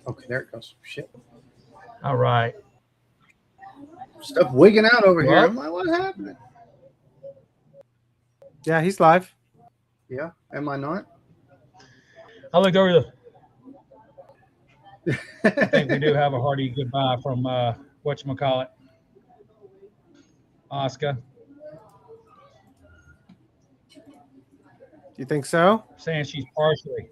Okay, there it goes. Shit. All right. Stuff wigging out over here. Well, I'm like, what's happening? Yeah, he's live. Yeah. Am I not? I looked over I think we do have a hearty goodbye from whatchamacallit, Oscar, Do you think so? saying she's partially,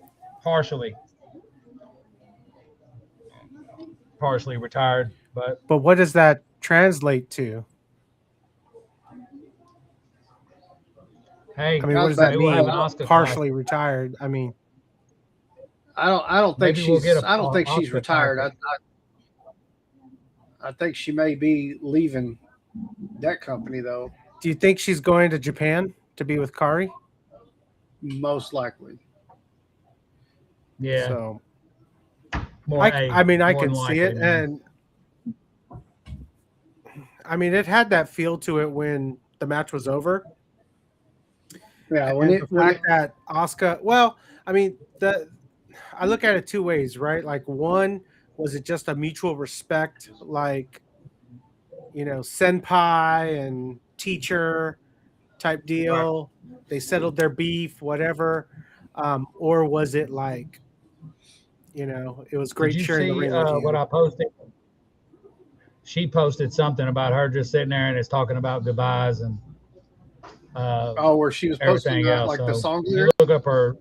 partially retired. But But what does that translate to? hey, I mean, what Sounds does bad. that maybe we'll have mean? an Oscar class. Partially retired. I mean, I don't think Maybe we'll get she's. a I don't think she's Oscar class. retired. I think she may be leaving that company though. do you think she's going to Japan to be with Kari? Most likely. Yeah, So more. I mean, I more can than see likely, it, man. and I mean, it had that feel to it when the match was over, Yeah. and the fact that Asuka. Well, I mean, I look at it two ways, right? Like, one, was it just a mutual respect, like, senpai and teacher type deal? They settled their beef, whatever. Or was it like, it was Did great you sharing the see ring with what you? I posted? She posted something about her just sitting there and it's talking about goodbyes and where she was posting everything else. like the So song you lyrics. look up her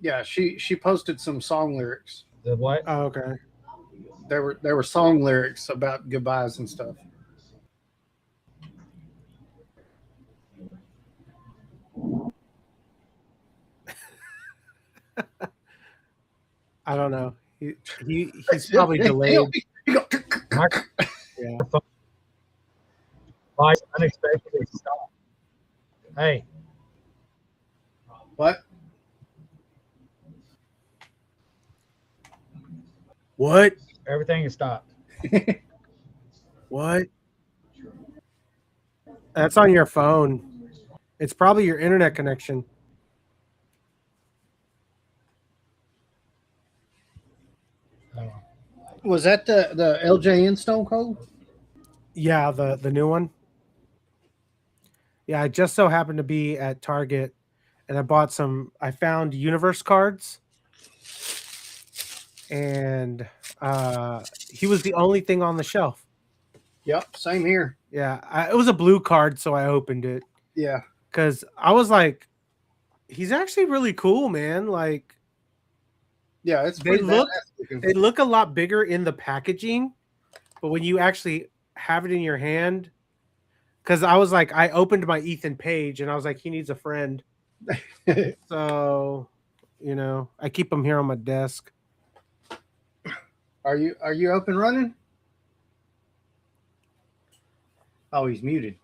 Yeah, she posted some song lyrics. the what? Oh, okay. There were song lyrics about goodbyes and stuff. I don't know. He's probably delayed. Yeah. Device unexpectedly stopped. Hey, What? What? everything is stopped. What? That's on your phone. It's probably your internet connection. Oh. Was that the LJN Stone Cold? Yeah, the new one. Yeah, I just so happened to be at Target, and I found Universe cards, and he was the only thing on the shelf. Yep, same here. Yeah, it was a blue card, so I opened it Yeah. because I was like, he's actually really cool, man. Like, Yeah, it's they pretty look badass looking. they look a lot bigger in the packaging, but when you actually have it in your hand, because I was like, I opened my Ethan Page, and I was like, he needs a friend. So, I keep him here on my desk. Are you up and running? Oh, he's muted.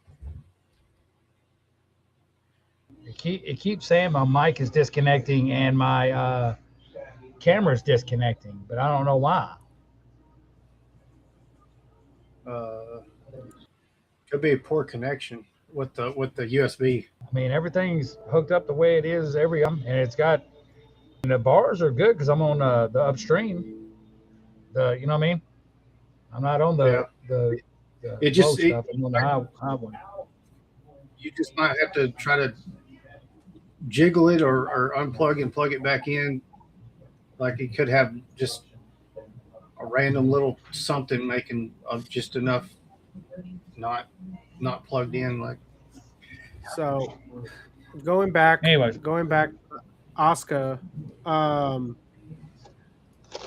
It keeps saying my mic is disconnecting and my camera's disconnecting, but I don't know why. Could be a poor connection with the USB. I mean, everything's hooked up the way it is and it's got. And the bars are good because I'm on the upstream. You know what I mean? I'm not on the It low just stuff. I'm on the high one. you just might have to try to jiggle it or unplug and plug it back in. Like it could have just a random little something making just enough not plugged in. Like So, going back, Anyways. Asuka.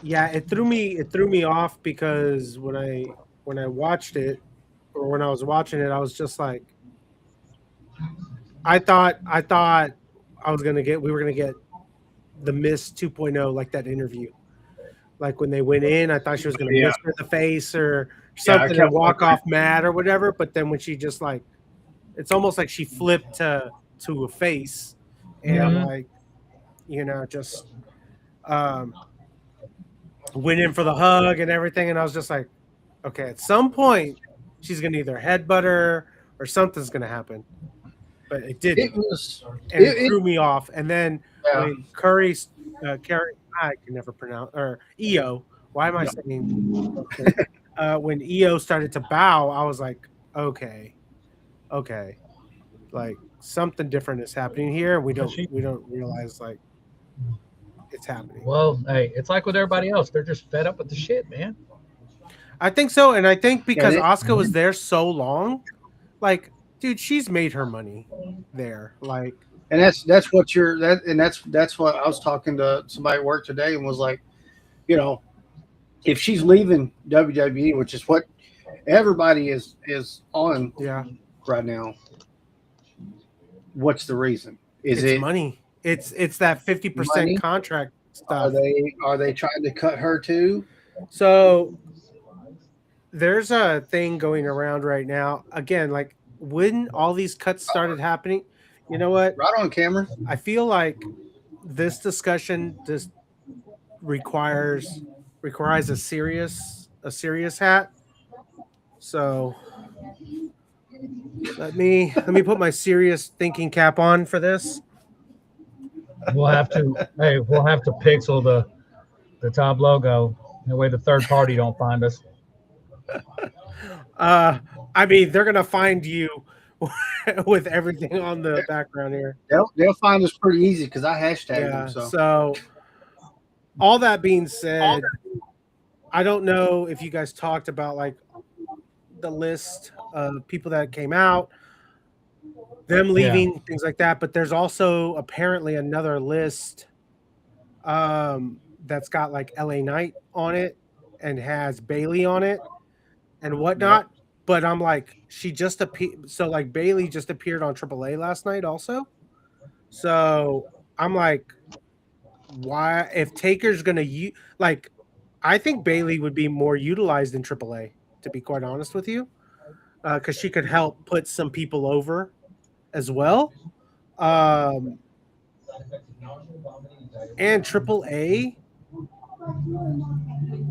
Yeah, it threw me off because when I watched it, or when I was watching it, I was just like, I thought we were gonna get the Miss 2.0, like that interview. Like when they went in, I thought she was gonna miss her in the face or something and walk off mad or whatever. But then when she just like, it's almost like she flipped to a face and like, just went in for the hug and everything. And I was just like, okay, at some point she's gonna either headbutt her or something's gonna happen. But it didn't. it was And it threw me off. And then Yeah. when Curry I can never pronounce, or EO. Why am I saying? When EO started to bow, I was like, okay, like something different is happening here. We don't realize like it's happening. Well, hey, it's like with everybody else. They're just fed up with the shit, man. I think so, and I think because Yeah, Asuka was there so long, like, dude, she's made her money there. Like, and that's what you're that, and that's what I was talking to somebody at work today and was like, you know, if she's leaving WWE, which is what everybody is on yeah, right now, what's the reason? Is it's it money. It's that 50% money? contract Are stuff. they trying to cut her too? So there's a thing going around right now. Again, like when all these cuts started happening, you know what? Right on camera. I feel like this discussion just requires a serious hat. So let me put my serious thinking cap on for this. We'll have to pixel the top logo. That way the third party don't find us. I mean, they're gonna find you with everything on the background here. They'll find us pretty easy because I hashtagged Yeah. them. So So all that being said, I don't know if you guys talked about like the list of people that came out, them leaving, things like that. But there's also apparently another list that's got like LA Knight on it and has Bailey on it and whatnot. But I'm like, she just appeared. So like Bailey just appeared on AAA last night also. So I'm like, why if Taker's gonna like, I think Bailey would be more utilized in AAA, to be quite honest with you, because she could help put some people over as well. And AAA.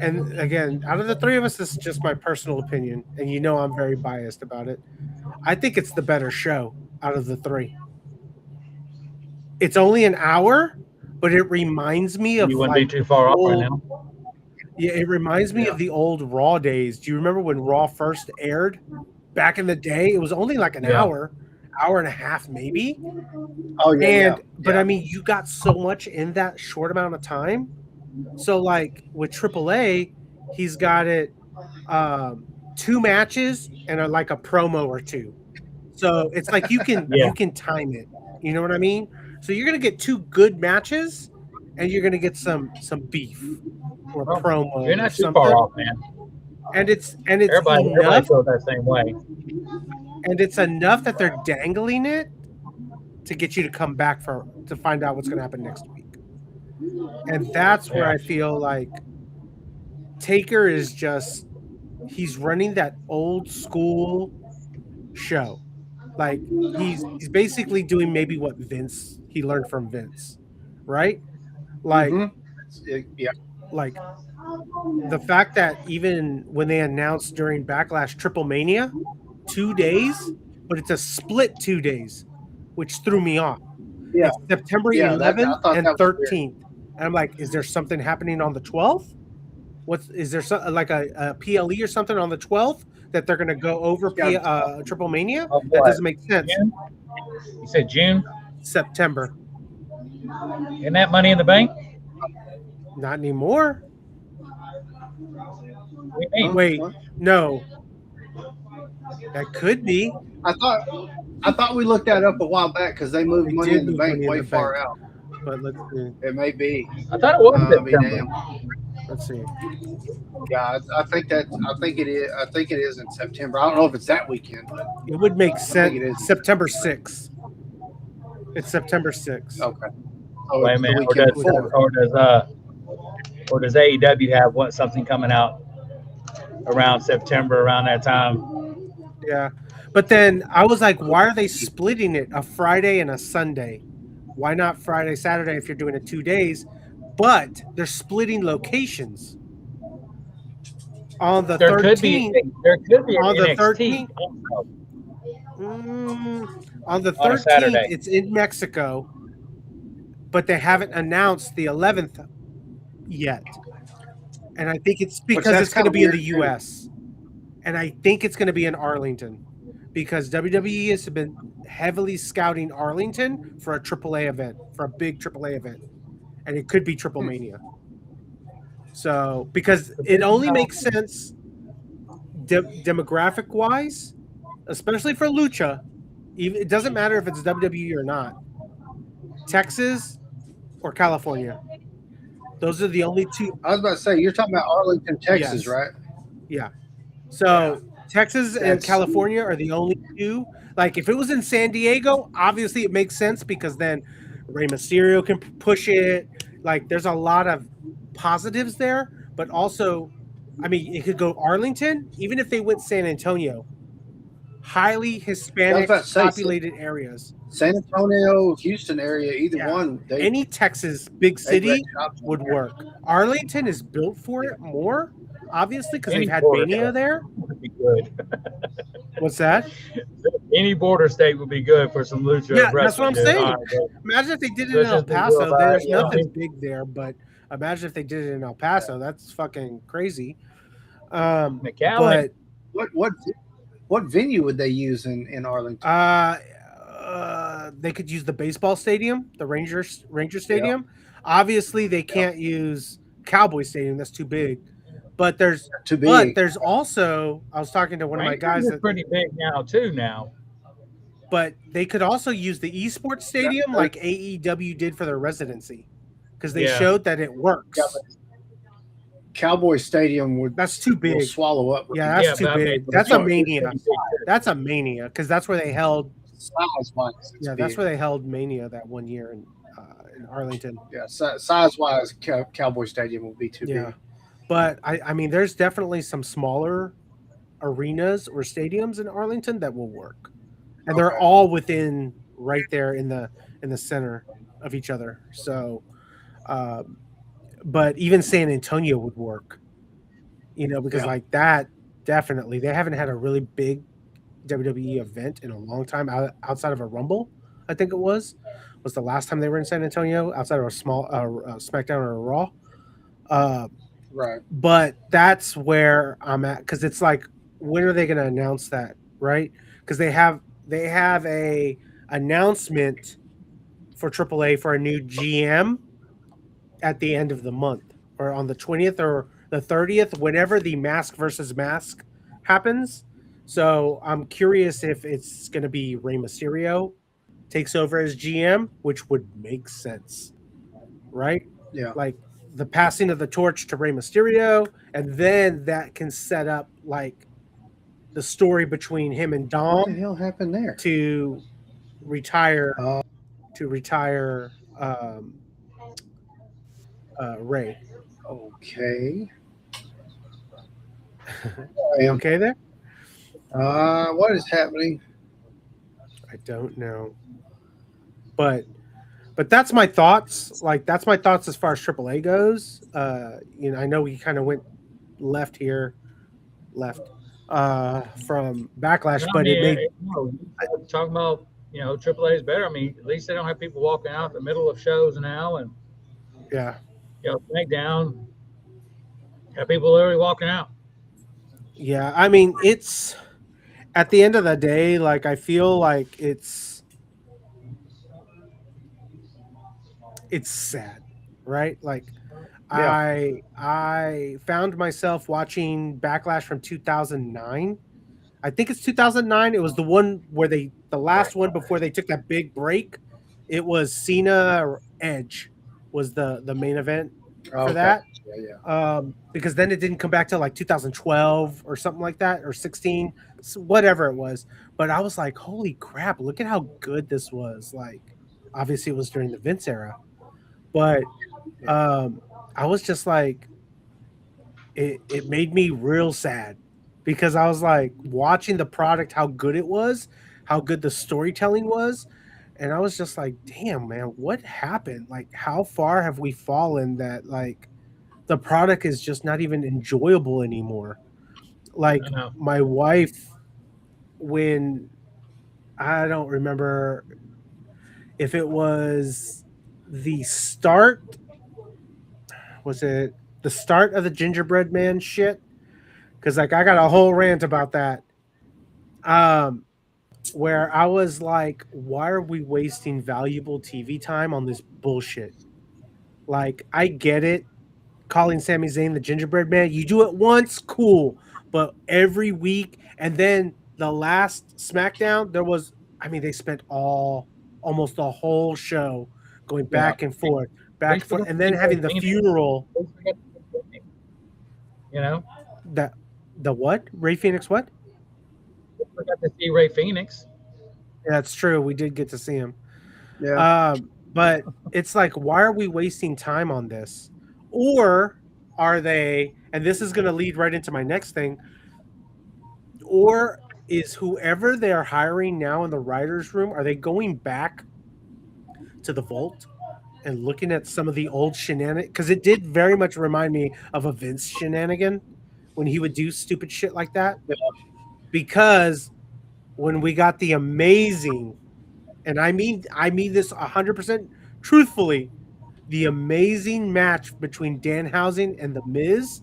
And again, out of the three of us, this is just my personal opinion, and you know I'm very biased about it. I think it's the better show out of the three. It's only an hour, but it reminds me of You wouldn't be too far off right now. Yeah, it reminds me of the old Raw days. Do you remember when Raw first aired back in the day? It was only like an hour and a half, maybe. Oh yeah, but I mean, you got so much in that short amount of time. So like with AAA, he's got it 2 matches and like a promo or two. So it's like you can time it. You know what I mean? So you're gonna get 2 good matches, and you're gonna get some beef or promo. You're not too far off, man. And it's everybody enough. Feels that same way. And it's enough that they're dangling it to get you to come back to find out what's gonna happen next week. And that's where I feel like Taker is he's running that old school show. Like he's basically doing maybe what he learned from Vince, right? Like like the fact that even when they announced during Backlash Triple Mania, 2 days, but it's a split 2 days, which threw me off. Yeah. It's September 11th and 13th. And I'm like, is there something happening on the 12th? Is there like a PLE or something on the 12th that they're going to go over Triple Mania? That doesn't make sense. June? You said June? September. Isn't that Money in the Bank? Not anymore. Wait, no. That could be. I thought we looked that up a while back because they moved Money in the Bank way far out. But let's see. It may be. I thought it was. Let's see. Yeah, I think it is. I think it is in September. I don't know if it's that weekend, but it would make sense. September 6th. It's September 6th. Okay. Oh, wait a minute. Or does AEW have something coming out around September, around that time? Yeah. But then I was like, why are they splitting it a Friday and a Sunday? Why not Friday, Saturday if you're doing it 2 days? But they're splitting locations. On the 13th. There could be on the 13th. On the 13th, it's in Mexico, but they haven't announced the 11th yet. And I think it's Which because that's it's going to kinda be in weird the too. US. And I think it's going to be in Arlington because WWE has been heavily scouting Arlington for a AAA event, for a big AAA event. And it could be Triple Mania. So, because it only makes sense demographic wise, especially for Lucha. Even it doesn't matter if it's WWE or not. Texas or California. Those are the only two. I was about to say, you're talking about Arlington, Texas, Yes. right? Yeah. So Texas and That's California are the only two. Like if it was in San Diego, obviously it makes sense because then Rey Mysterio can push it. Like there's a lot of positives there, but also, I mean, it could go Arlington, even if they went San Antonio, highly I was Hispanic about to say populated areas. San Antonio, Houston area, either Yeah. one, Any Texas big they've got city jobs on would there. work. Arlington is built for it more, obviously, because they've Any had border Mania state there. would be good. What's that? Any border state would be good for some lucha Yeah, that's what wrestling, I'm dude. saying. Imagine if they did it in Let's El just be real Paso. about it. There's You know what I nothing mean? big there, but imagine if they did it in El Paso. That's fucking crazy. McAllen, But What venue would they use in Arlington? they could use the baseball stadium, the Ranger Yeah, Stadium. Obviously, they yeah, can't use Cowboy Stadium. That's too big. But too big. there's also I was talking to one of my Rangers guys is pretty big now too. Now, but they could also use the esports stadium That- like AEW did for their residency because they yeah, showed that it works. Yeah, Cowboy Stadium That's too will big. swallow up. Yeah, that's yeah, too but I mean, big. That's a it's pretty mania. big, too. That's a mania because that's where they held. Size wise, Yeah, that's where they held Mania that one year in Arlington. yeah, size wise, Cowboy Stadium will be too Yeah, big. but I mean, there's definitely some smaller arenas or stadiums in Arlington that will work, and they're Okay. all within right there in the center of each other. So, um, but even San Antonio would work, because Yeah. like that definitely they haven't had a really big WWE event in a long time outside of a Rumble. I think it was the last time they were in San Antonio outside of a small SmackDown or a Raw. Uh, Right. but that's where I'm at because it's like, when are they going to announce that? Right? Because they have a announcement for AAA for a new GM at the end of the month or on the 20th or the 30th, whenever the mask versus mask happens. So I'm curious if it's going to be Rey Mysterio takes over as GM, which would make sense, right? Yeah. Like the passing of the torch to Rey Mysterio, and then that can set up like the story between him and What the Dom hell happened there? to retire Uh, Ray. okay. Okay there? What is happening? I don't know. But that's my thoughts. Like that's my thoughts as far as AAA goes. I know we kind of went left from Backlash, but it made talking about AAA is better. I mean, at least they don't have people walking out in the middle of shows now, and yeah. SmackDown have people literally walking out. Yeah, I mean, it's at the end of the day, like I feel like it's sad, right? Like Yeah. I found myself watching Backlash from 2009. I think it's 2009. It was the one where the last one before they took that big break. It was Cena or Edge was the main event for Okay. that. Yeah. Because then it didn't come back till like 2012 or something like that, or 16, whatever it was. But I was like, holy crap, look at how good this was. Like, obviously it was during the Vince era, but I was just like, it made me real sad because I was like watching the product, how good it was, how good the storytelling was. And I was just like, damn, man, what happened? Like, how far have we fallen that like the product is just not even enjoyable anymore? Like my wife, when I don't remember if it was the start, was it the start of the gingerbread man shit? Because like I got a whole rant about that. Um, where I was like, why are we wasting valuable TV time on this bullshit? Like, I get it. Calling Sami Zayn the gingerbread man, you do it once, cool. But every week, and then the last SmackDown, there was, I mean, they spent almost the whole show going Yeah. back and forth, and then having the funeral. You know, That the what? Ray Phoenix? What? we got to see Ray Phoenix. Yeah, that's true. We did get to see him. Yeah. But it's like, why are we wasting time on this? Or are they, and this is going to lead right into my next thing, or is whoever they're hiring now in the writer's room, are they going back to the vault and looking at some of the old shenanigans? Because it did very much remind me of a Vince shenanigan when he would do stupid shit like that. Yeah. Because when we got the amazing, and I mean this 100% truthfully, the amazing match between Danhausen and The Miz,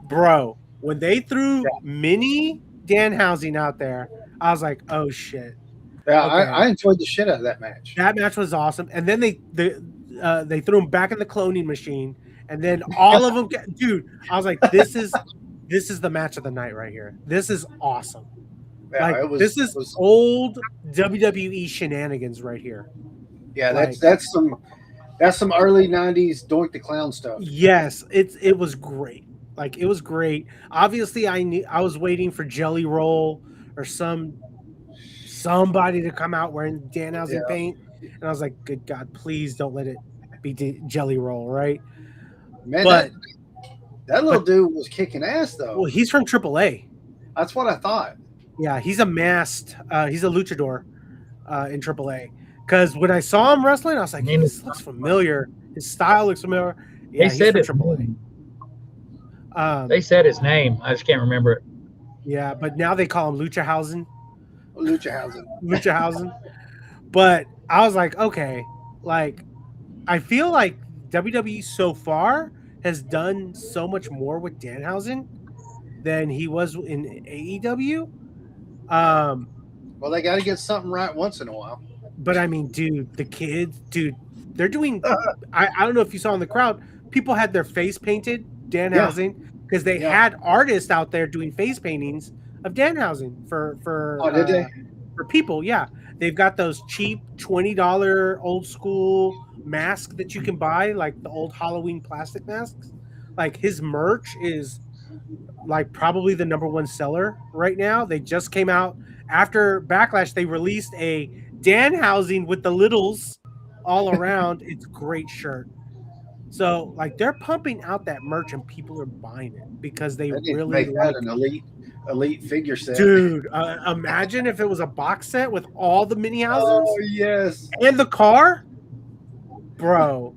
bro, when they threw mini Danhausen out there, I was like, oh shit. Yeah, Okay. I enjoyed the shit out of that match. That match was awesome. And then they threw him back in the cloning machine, and then all of them dude, I was like, this is the match of the night right here. This is awesome. Yeah, Like, this is old WWE shenanigans right here. Yeah, like, that's some early '90s Doink the Clown stuff. Yes, it was great. Like, it was great. Obviously, I was waiting for Jelly Roll or somebody to come out wearing Danhausen paint, and I was like, good God, please don't let it be Jelly Roll, right? Man, but that little dude was kicking ass though. Well, he's from AAA. That's what I thought. Yeah, he's a masked. He's a luchador in AAA. Because when I saw him wrestling, I was like, this looks familiar. His style looks familiar. Yeah, they said he's from AAA. They said his name. I just can't remember it. Yeah, but now they call him Luchahausen. Luchahausen. But I was like, okay, like, I feel like WWE so far has done so much more with Danhausen than he was in AEW. Well, they got to get something right once in a while. But I mean, dude, the kids, they're doing. I don't know if you saw in the crowd, people had their face painted Danhausen because they had artists out there doing face paintings of Danhausen for people. Yeah, they've got those cheap $20 old school masks that you can buy, like the old Halloween plastic masks. Like, his merch is like probably the #1 seller right now. They just came out after Backlash. They released a Danhausen with the littles all around. It's a great shirt. So, like, they're pumping out that merch and people are buying it because they really make that an elite figure set. Dude, imagine if it was a box set with all the mini Hausens. Oh yes, and the car, bro.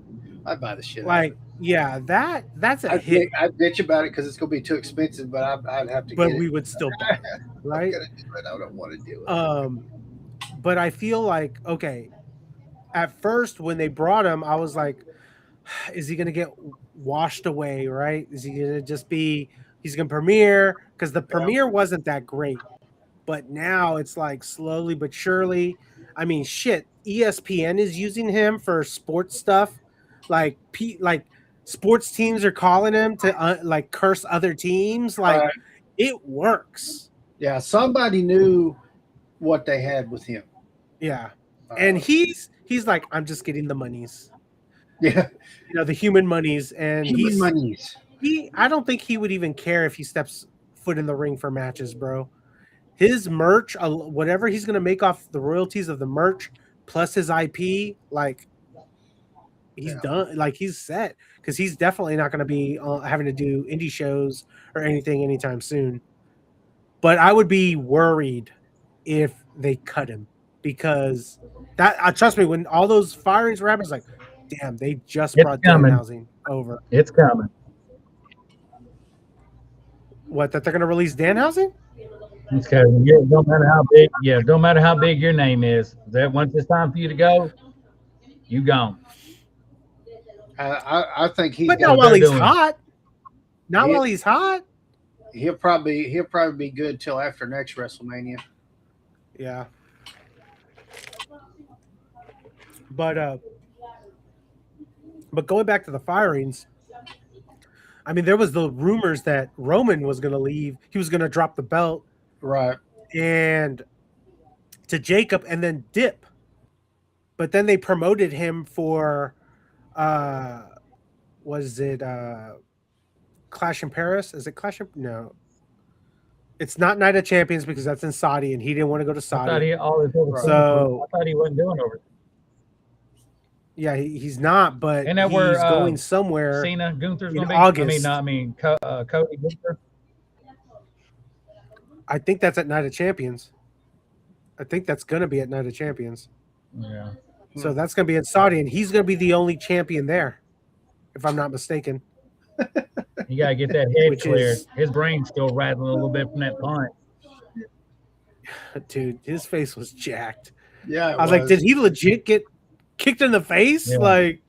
I'd buy the shit. Like, yeah, that's a hit. I'd bitch about it because it's gonna be too expensive, but I'd have to. But we would still buy it, right? I don't want to do it. But I feel like, okay, at first when they brought him, I was like, is he gonna get washed away? Right? Is he gonna just be? He's gonna premiere because the premiere wasn't that great, but now it's like slowly but surely. I mean, shit. ESPN is using him for sports stuff, like sports teams are calling him to like curse other teams. Like, it works. Yeah, somebody knew what they had with him. Yeah, and he's like, I'm just getting the monies. Yeah, the human monies, and monies. I don't think he would even care if he steps foot in the ring for matches, bro. His merch, whatever he's gonna make off the royalties of the merch plus his IP, like, he's done. Like, he's set because he's definitely not gonna be having to do indie shows or anything anytime soon. But I would be worried if they cut him because that trust me, when all those firings were happening, it's like, damn, they just brought Danhausen over. It's coming. What, that they're gonna release Danhausen? Okay, don't matter how big. Yeah, don't matter how big your name is. That once it's time for you to go, you gone. I think he's But got. not while they're he's doing. hot. Not He- while he's hot. He'll probably be good till after next WrestleMania. Yeah. But going back to the firings, I mean, there was the rumors that Roman was going to leave. He was going to drop the belt Right. and to Jacob and then dip. But then they promoted him for was it Clash in Paris? Is it Clash in No. It's not Night of Champions because that's in Saudi and he didn't want to go to I thought Saudi. he always over. So I thought he wasn't doing over. yeah, he's not, but And that he's where going somewhere. Cena Gunther's in going to be. August. I mean, Cody Gunther. I think that's at Night of Champions. I think that's going to be at Night of Champions. Yeah. So that's going to be in Saudi, and he's going to be the only champion there, if I'm not mistaken. You got to get that head Which cleared. is- His brain's still rattling a little bit from that punch. Dude, his face was jacked. Yeah. I was like, did he legit get kicked in the face? Yeah. Like,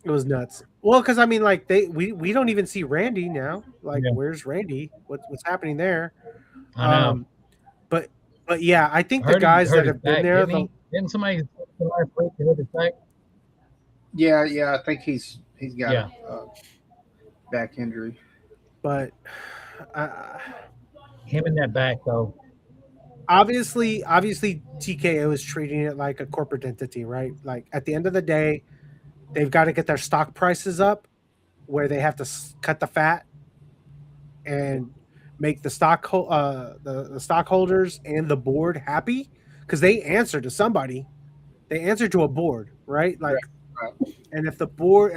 it was nuts. Well, because I mean, like we don't even see Randy now. Like, Yeah. where's Randy? What's happening there? I know. But yeah, I think the guys that have been there. Didn't somebody last week hurt his back? Yeah. I think he's got Yeah. back injury. But Him in that back though. obviously TKO is treating it like a corporate entity, right? Like at the end of the day, they've got to get their stock prices up where they have to cut the fat and make the the stockholders and the board happy because they answer to somebody. They answer to a board, right? Like, Right. and if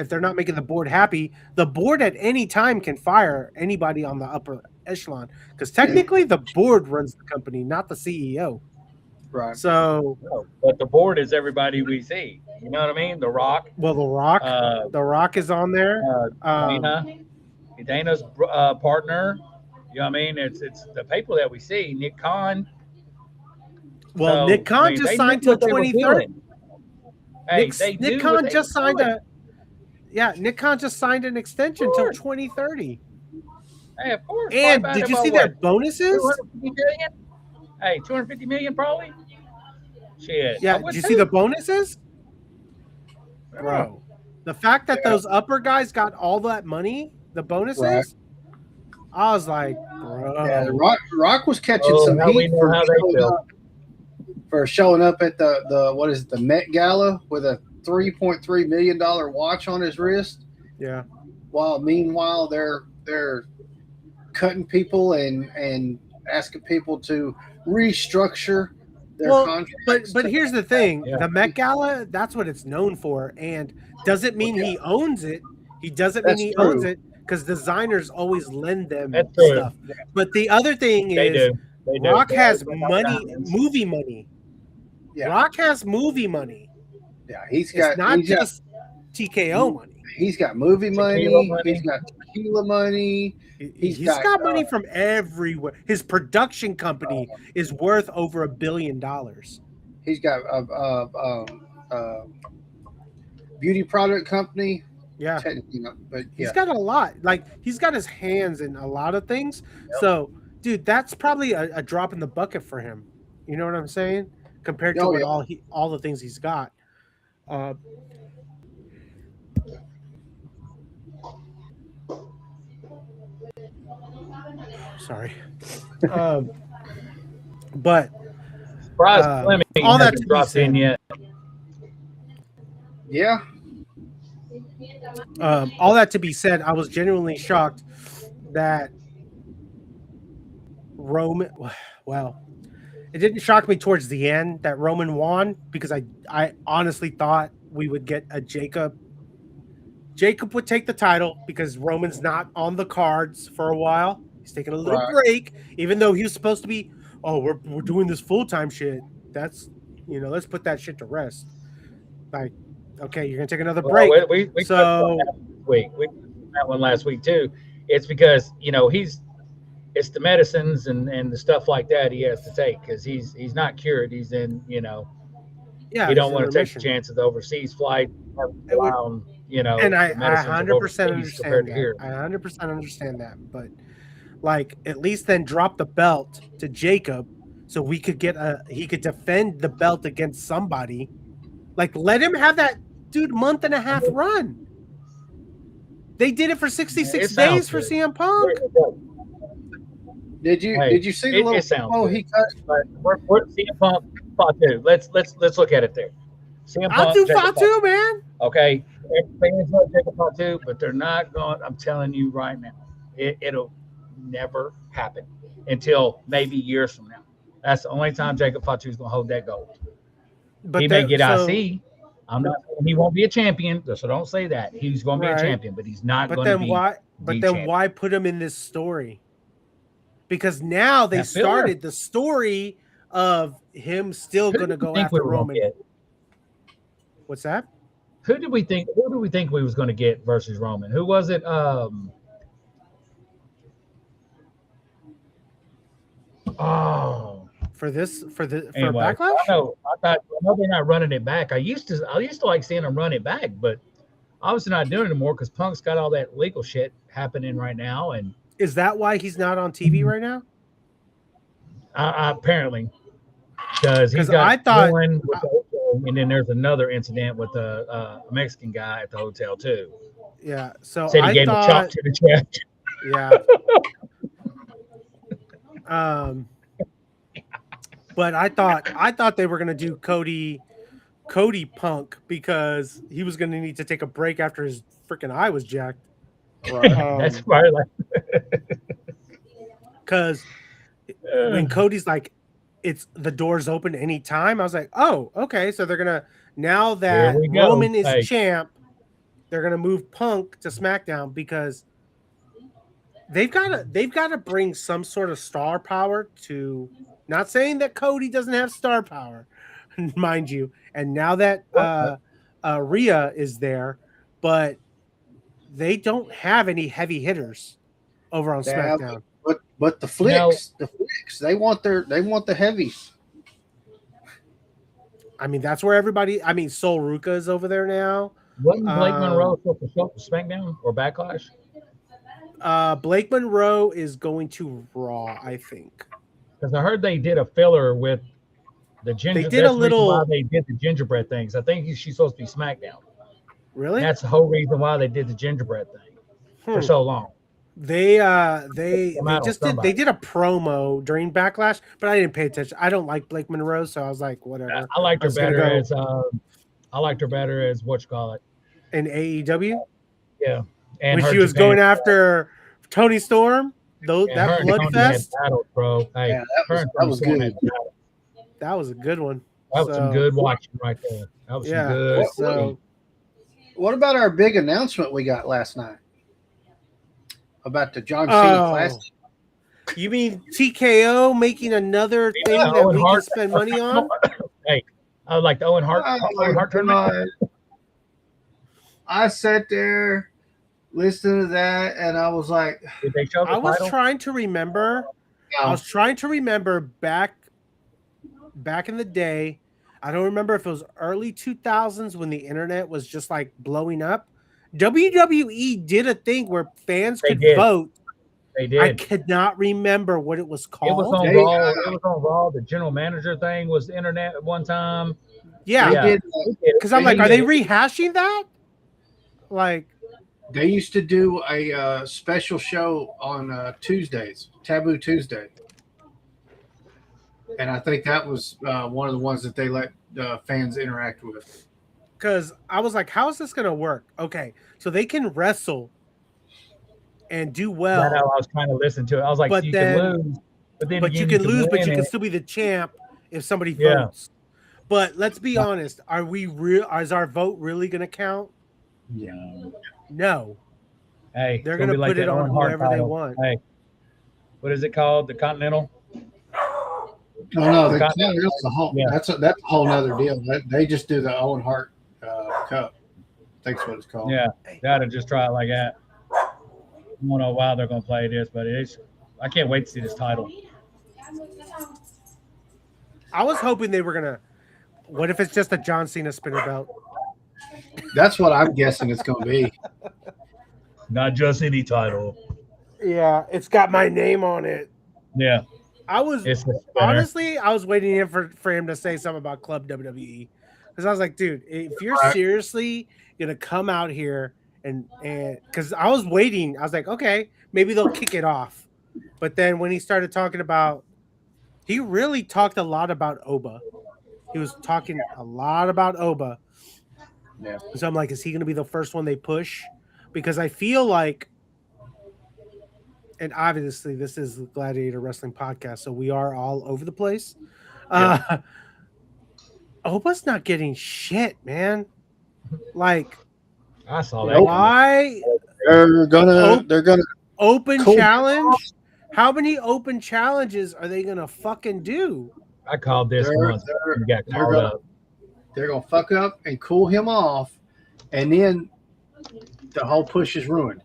they're not making the board happy, the board at any time can fire anybody on the upper echelon because technically the board runs the company, not the CEO. Right. So, No, but the board is everybody we see. You know what I mean? The Rock, well, The Rock is on there. Dana's partner. You know what I mean? It's the people that we see. Nick Khan. Well, So, Nick Khan I mean, just they signed knew till what they were 2030. doing. Hey, they Nick knew Khan what they just were signed doing. Nick Khan just signed an extension till 2030. Hey, of course. And Probably did you about see their bonuses? 250 million? Hey, 250 million probably. Shit. Yeah, I would did you too. see the bonuses? Yeah. Bro, the fact that those upper guys got all that money, the bonuses, Right. I was like, bro. Yeah, Rock was catching Oh, some now we heat know how they feel. for showing up at the what is it, the Met Gala with a $3.3 million watch on his wrist. Yeah. While meanwhile they're cutting people and asking people to restructure their contracts. But here's the thing: Yeah. the Met Gala, that's what it's known for, and doesn't mean he owns it. He doesn't That's mean he true. owns it because designers always lend them That's true. stuff. But the other thing They is, do. They do. Rock They has always bring out money, diamonds. movie money. Yeah. Rock has movie money. Yeah, he's It's got not he's got just TKO money. he's got movie money, Tequila money. he's got tequila money. He's got money from everywhere. His production company is worth over $1 billion. He's got beauty product company. Yeah. Technically not, but He's yeah. got a lot. Like he's got his hands in a lot of things. So, dude, that's probably a drop in the bucket for him. You know what I'm saying? Compared to Oh, what yeah. all the things he's got. Sorry. But Surprised Fleming all that hasn't to be dropped in said. yet. Yeah. all that to be said, I was genuinely shocked that Roman. Well, it didn't shock me towards the end that Roman won because I honestly thought we would get a Jacob. Jacob would take the title because Roman's not on the cards for a while. He's taking a little Right. break, even though he was supposed to be. Oh, we're doing this full time shit. That's let's put that shit to rest. Like, okay, you're gonna take another break. Well, we touched So- on that last week. We touched on that one last week too. It's because it's the medicines and the stuff like that he has to take because he's not cured. He's in Yeah, he he's don't in want to take the remission. chances of overseas flight, It would, on and the I medicines of 100% overseas compared understand to that. here. I 100% understand that. But like, at least then drop the belt to Jacob, so we could get he could defend the belt against somebody. Like, let him have that month and a half run. They did it for 66 It sounds days for good. CM There Punk. you go. Hey, Did you see the little it sounds promo good. he cut? But we're CM Punk Fatu. Let's look at it there. CM I'll Punk, do Jacob Fatu, Fatu. man. Okay, fans love Jacob Fatu, but they're not going. I'm telling you right now, it'll never happen until maybe years from now. That's the only time Jacob Fatu is going to hold that gold. But He may get so, IC. I'm not saying he won't be a champion, so don't say that. He's going to be a right. champion, but he's not But going to then be why? But the then champion. why put him in this story? Because now they That filler. started the story of him still Who going to did we go think we after were gonna Roman. get? What's that? Who did we think we was going to get versus Roman? Who was it? For Anyway, Backlash? I know they're not running it back. I used to like seeing them run it back, but obviously not doing it anymore because Punk's got all that legal shit happening right now, and Is that why he's not on TV right now? apparently because he's 'Cause got I thought- one with the hotel, and then there's another incident with a Mexican guy at the hotel too. Yeah, so Said he I gave him a chop thought, to the chest. yeah. But I thought they were gonna do Cody Punk because he was gonna need to take a break after his freaking eye was jacked. That's probably like because when Cody's like, it's the door's open anytime. I was like, oh, okay, so they're gonna, now that Roman is champ, they're gonna move Punk to SmackDown because they've got to bring some sort of star power to. Not saying that Cody doesn't have star power, mind you. And now that Rhea is there, but they don't have any heavy hitters over on SmackDown. But the flicks, they want the heavies. I mean, that's where everybody. I mean, Sol Ruka is over there now. Wasn't Blake Monroe supposed to show up to SmackDown or Backlash? Blake Monroe is going to Raw, I think. Because I heard they did a filler with the ginger. They did a little. Why they did the gingerbread things. I think she's supposed to be SmackDown. Really? And that's the whole reason why they did the gingerbread thing for so long. They did a promo during Backlash, but I didn't pay attention. I don't like Blake Monroe, so I was like, whatever. I liked her better as what you call it in AEW. Yeah, and when she was going after Tony Storm, that blood fest, battle, bro. Hey, yeah, that was good. That was a good one. That was some good watching right there. That was some good. What about our big announcement we got last night about the John Cena Classic? You mean TKO making another thing that we can spend money on? Hey, I like the Owen Hart tournament. I sat there listening to that, and I was like, did they show the I was title? trying to remember. No. I was trying to remember back in the day. I don't remember if it was early 2000s when the internet was just like blowing up. WWE did a thing where fans could vote. They did. I could not remember what it was called. It was on Raw. It was on Raw. The general manager thing was the internet at one time. Yeah, because I'm like, are they rehashing that? Like, they used to do a special show on Tuesdays, Taboo Tuesday. And I think that was one of the ones that they let fans interact with. Because I was like, how is this going to work? Okay, so they can wrestle and do well. That's how I was trying to listen to it. I was like, but you then, can lose. But then you can lose, but you can still be the champ if somebody votes. But let's be honest. Are we real? Is our vote really going to count? Yeah. No. Hey, they're going to put it on whoever they want. Hey, what is it called? The Continental? No, that's a whole. Yeah. That's a whole nother deal. They just do the Owen Hart Cup. I think that's what it's called. Yeah, gotta just try it like that. I don't know why they're gonna play this, but I can't wait to see this title. I was hoping they were gonna What if it's just a John Cena spinner belt? That's what I'm guessing it's going to be. Not just any title. Yeah, it's got my name on it. Yeah, I was it's a spinner. honestly, I was waiting for him to say something about Club WWE because I was like, dude, if you're Right. seriously gonna come out here and because I was waiting, I was like, okay, maybe they'll kick it off. But then when he started talking about, he really talked a lot about Oba. He was talking a lot about Oba. Yeah. So I'm like, is he gonna be the first one they push? Because I feel like, and obviously this is the Gladiator Wrestling Podcast, so we are all over the place. Yeah. Oba's not getting shit, man. Like, I saw that. Nope. coming. why They're gonna open Cool. challenge? How many open challenges are they gonna fucking do? I called this They're- once. they're- and got they're called gonna- up. they're gonna fuck up and cool him off, and then the whole push is ruined.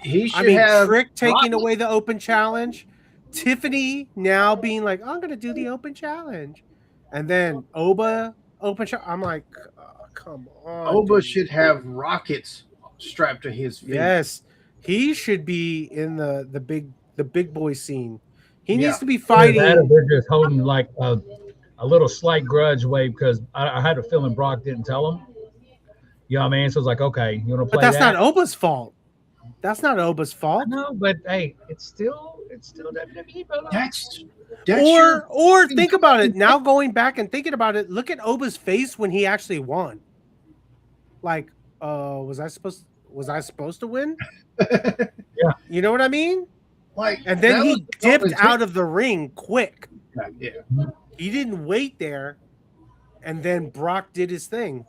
He should I mean, have Trick taking Rocky. away the open challenge, Tiffany now being like, I'm gonna do the open challenge, and then Oba open challenge. I'm like, oh, come on. Oba dude. should have rockets strapped to his feet. Yes, he should be in the big boy scene. He Yeah. needs to be Either that or fighting. they're just holding like a little slight grudge way because I had a feeling Brock didn't tell him. You know what I mean? So it's like, okay, you want to play But that's that? not Oba's fault. That's not Oba's fault. No, but hey, it's still WWE, brother. That's Or think about it. Now going back and thinking about it, look at Oba's face when he actually won. Like, was I supposed to win? Yeah. You know what I mean? like, And then that he was the dipped golden out of the ring quick. ticket. Yeah. He didn't wait there, and then Brock did his thing.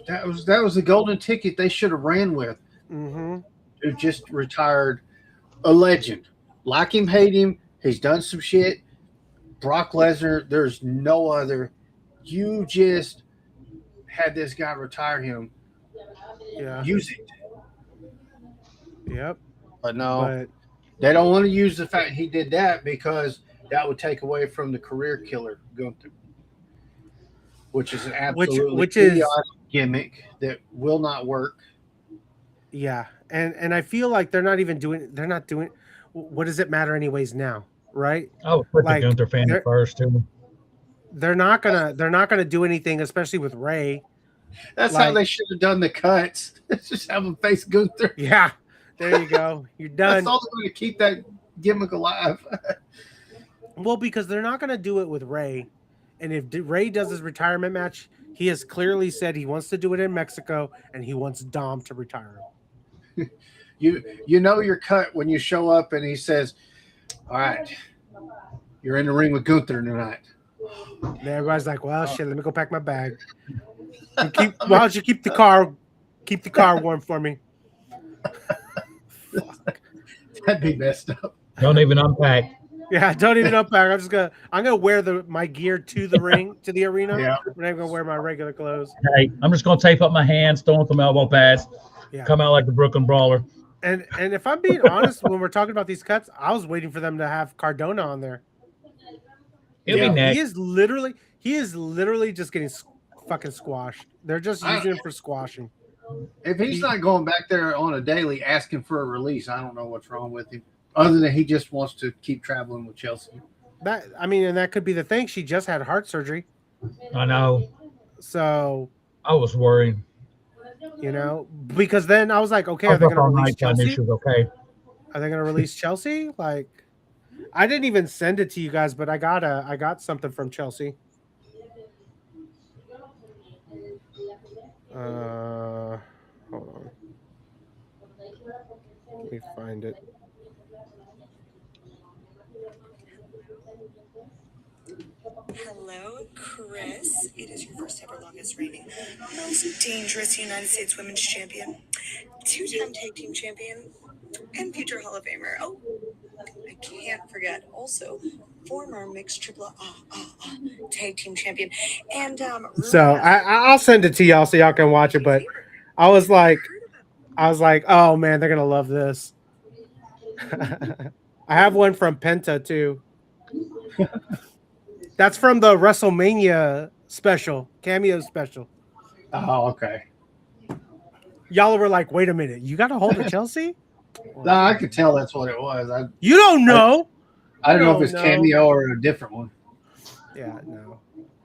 That was the golden ticket they should have ran with. Mm-hmm. Who just retired a legend. Like him, hate him. He's done some shit. Brock Lesnar, there's no other. You just had this guy retire him. Yeah. Use it. Yep. But no, But they don't want to use the fact he did that because that would take away from the career killer Gunther, which is an absolutely which is- idiotic gimmick that will not work. yeah, and I feel like they're not doing. What does it matter anyways now, right? I would put Like, the Gunther fan they're- first too. They're not gonna do anything, especially with Ray. That's how Like- they should have done the cuts. Just have him face Gunther. Yeah, there you go. You're done. That's all going to keep that gimmick alive. Well, because they're not gonna do it with Ray, and if Ray does his retirement match, he has clearly said he wants to do it in Mexico, and he wants Dom to retire him. You know you're cut when you show up and he says, "All right, you're in the ring with Gunther tonight." And everybody's like, "Well, shit, let me go pack my bag. Why don't you keep the car warm for me?" Fuck. That'd be messed up. Don't even unpack. Yeah, don't even unpack. I'm gonna wear my gear to the ring, to the arena. Yeah. I'm not gonna wear my regular clothes. Hey, I'm just gonna tape up my hands, throw some elbow pads, Yeah. come out like the Brooklyn Brawler. And if I'm being honest, when we're talking about these cuts, I was waiting for them to have Cardona on there. It'll Yeah. be next. He is literally just getting fucking squashed. They're just using him for squashing. If he's not going back there on a daily asking for a release, I don't know what's wrong with him. Other than he just wants to keep traveling with Chelsea. And that could be the thing. She just had heart surgery, I know. so I was worried. because then I was like, okay, I are was they up gonna all release night. I knew Chelsea? she was okay. Are they gonna release Chelsea? Like, I didn't even send it to you guys, but I got something from Chelsea. Hold on. Let me find it. Hello, Chris. It is your first ever longest reigning, most dangerous United States Women's Champion, two-time tag team champion, and future Hall of Famer. Oh, I can't forget also former mixed triple tag team champion. And So I'll send it to y'all so y'all can watch it. But I was like, oh man, they're gonna love this. I have one from Penta too. That's from the WrestleMania special, cameo special. Oh, okay. Y'all were like, "Wait a minute, you got a hold of Chelsea?" No, I could tell that's what it was. You don't know. I You don't know if it's know. cameo or a different one. Yeah, no.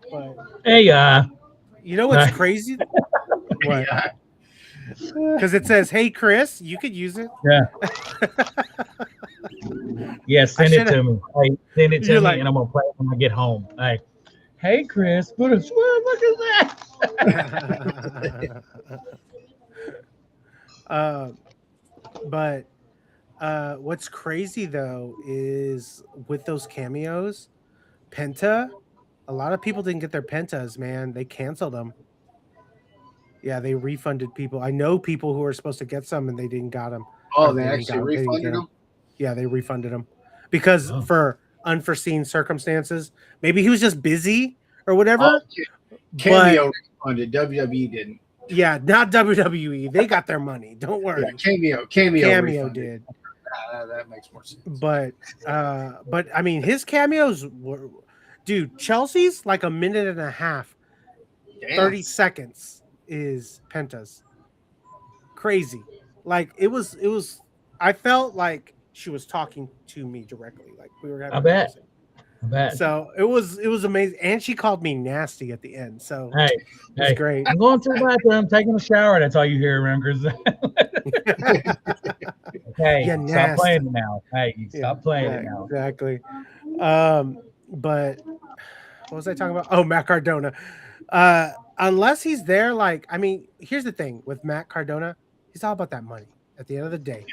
But Hey, you know what's crazy? What? Yeah. Because it says, "Hey, Chris, you could use it." yeah, send it should've- to me. Hey, send it to You're me, like- and I'm gonna play it when I get home. Hey, Chris, what a look at that. But what's crazy though is with those cameos, Penta. A lot of people didn't get their Pentas, man. They canceled them. Yeah, they refunded people. I know people who were supposed to get some and they didn't got them. Oh, they actually refunded them? Yeah, they refunded them because Oh. for unforeseen circumstances. Maybe he was just busy or whatever. Cameo refunded. WWE didn't. Yeah, not WWE. They got their money. Don't worry. Yeah, Cameo did. That makes more sense. But I mean, his cameos were, dude. Chelsea's like a minute and a half, Damn. 30 seconds is Penta's. Crazy. Like it was. I felt like she was talking to me directly. Like we were having. I bet. So it was amazing, and she called me nasty at the end. So Hey, it was great. I'm going to the bathroom, taking a shower. That's all you hear around Chris. Hey, Yeah, stop playing it now. Hey, stop playing it now. Exactly. But what was I talking about? Oh, Matt Cardona. Unless he's there, like, I mean, here's the thing with Matt Cardona, he's all about that money. At the end of the day,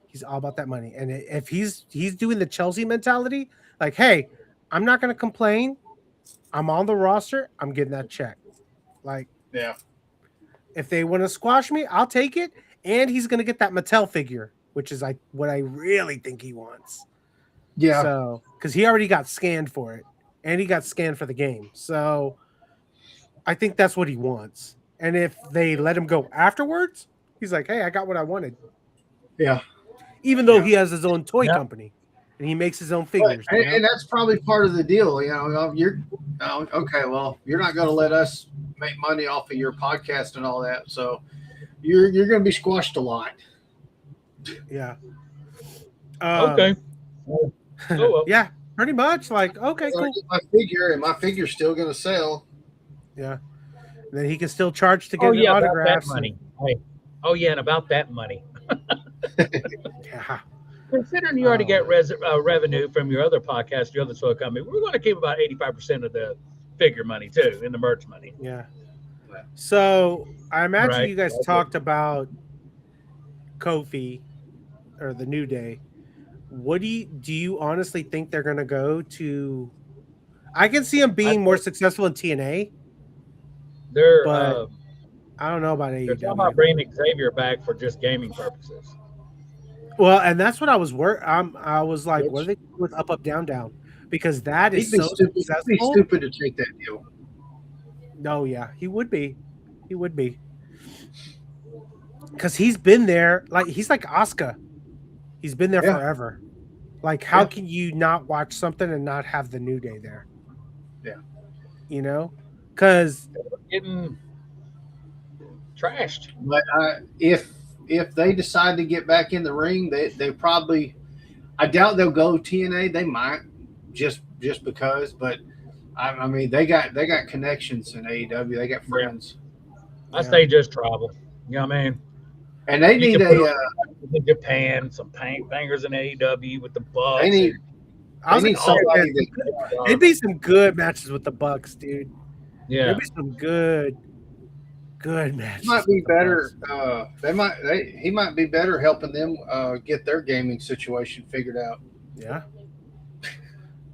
he's all about that money. And if he's doing the Chelsea mentality, like, hey, I'm not going to complain. I'm on the roster. I'm getting that check. Like, yeah. If they want to squash me, I'll take it. And he's going to get that Mattel figure, which is like what I really think he wants. Yeah. So, because he already got scanned for it, and he got scanned for the game. So, I think that's what he wants. And if they let him go afterwards, he's like, "Hey, I got what I wanted." Yeah. Even though he has his own toy company and he makes his own figures, and that's probably part of the deal. You know, okay. Well, you're not going to let us make money off of your podcast and all that, so you're going to be squashed a lot. Yeah. Okay. Oh, well. Yeah, pretty much. Like, okay, cool. My figure's still going to sell. Yeah. And then he can still charge to get autographs. About that money. Hey. Oh yeah, and about that money. Yeah. Considering you already get revenue from your other podcast, your other toy company, we're going to keep about 85% of the figure money too, in the merch money. Yeah. So I imagine you guys talked about Kofi or the New Day. What do you honestly think they're going to go to? I can see them being more successful in TNA. But I don't know about AEW. They're talking about bringing Xavier back for just gaming purposes. Well, and that's what I was I was like, what are they doing with up, down, down? Because that is so successful. He'd be stupid to take that deal. No, yeah, he would be. He would be. Because he's been there, like he's like Asuka. He's been there forever. Like, how can you not watch something and not have the New Day there? Yeah. You know? Because getting trashed. But if they decide to get back in the ring, they probably, I doubt they'll go TNA. They might just because, but I mean they got connections in AEW. They got friends. I say just travel. You know what I mean? And they need in Japan, some bangers in AEW with the Bucks. It'd be some good matches with the Bucks, dude. Yeah, there'd be some good matches. Might be better. He might be better helping them get their gaming situation figured out. Yeah.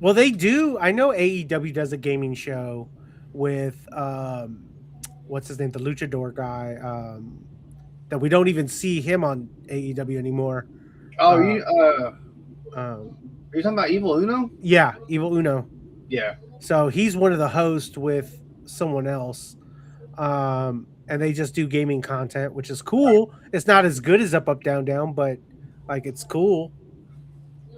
Well, they do. I know AEW does a gaming show with what's his name, the Luchador guy. That we don't even see him on AEW anymore. Oh, you're talking about Evil Uno? Yeah, Evil Uno. Yeah. So he's one of the hosts with someone else. And they just do gaming content, which is cool. It's not as good as Up, Down, Down, but like it's cool.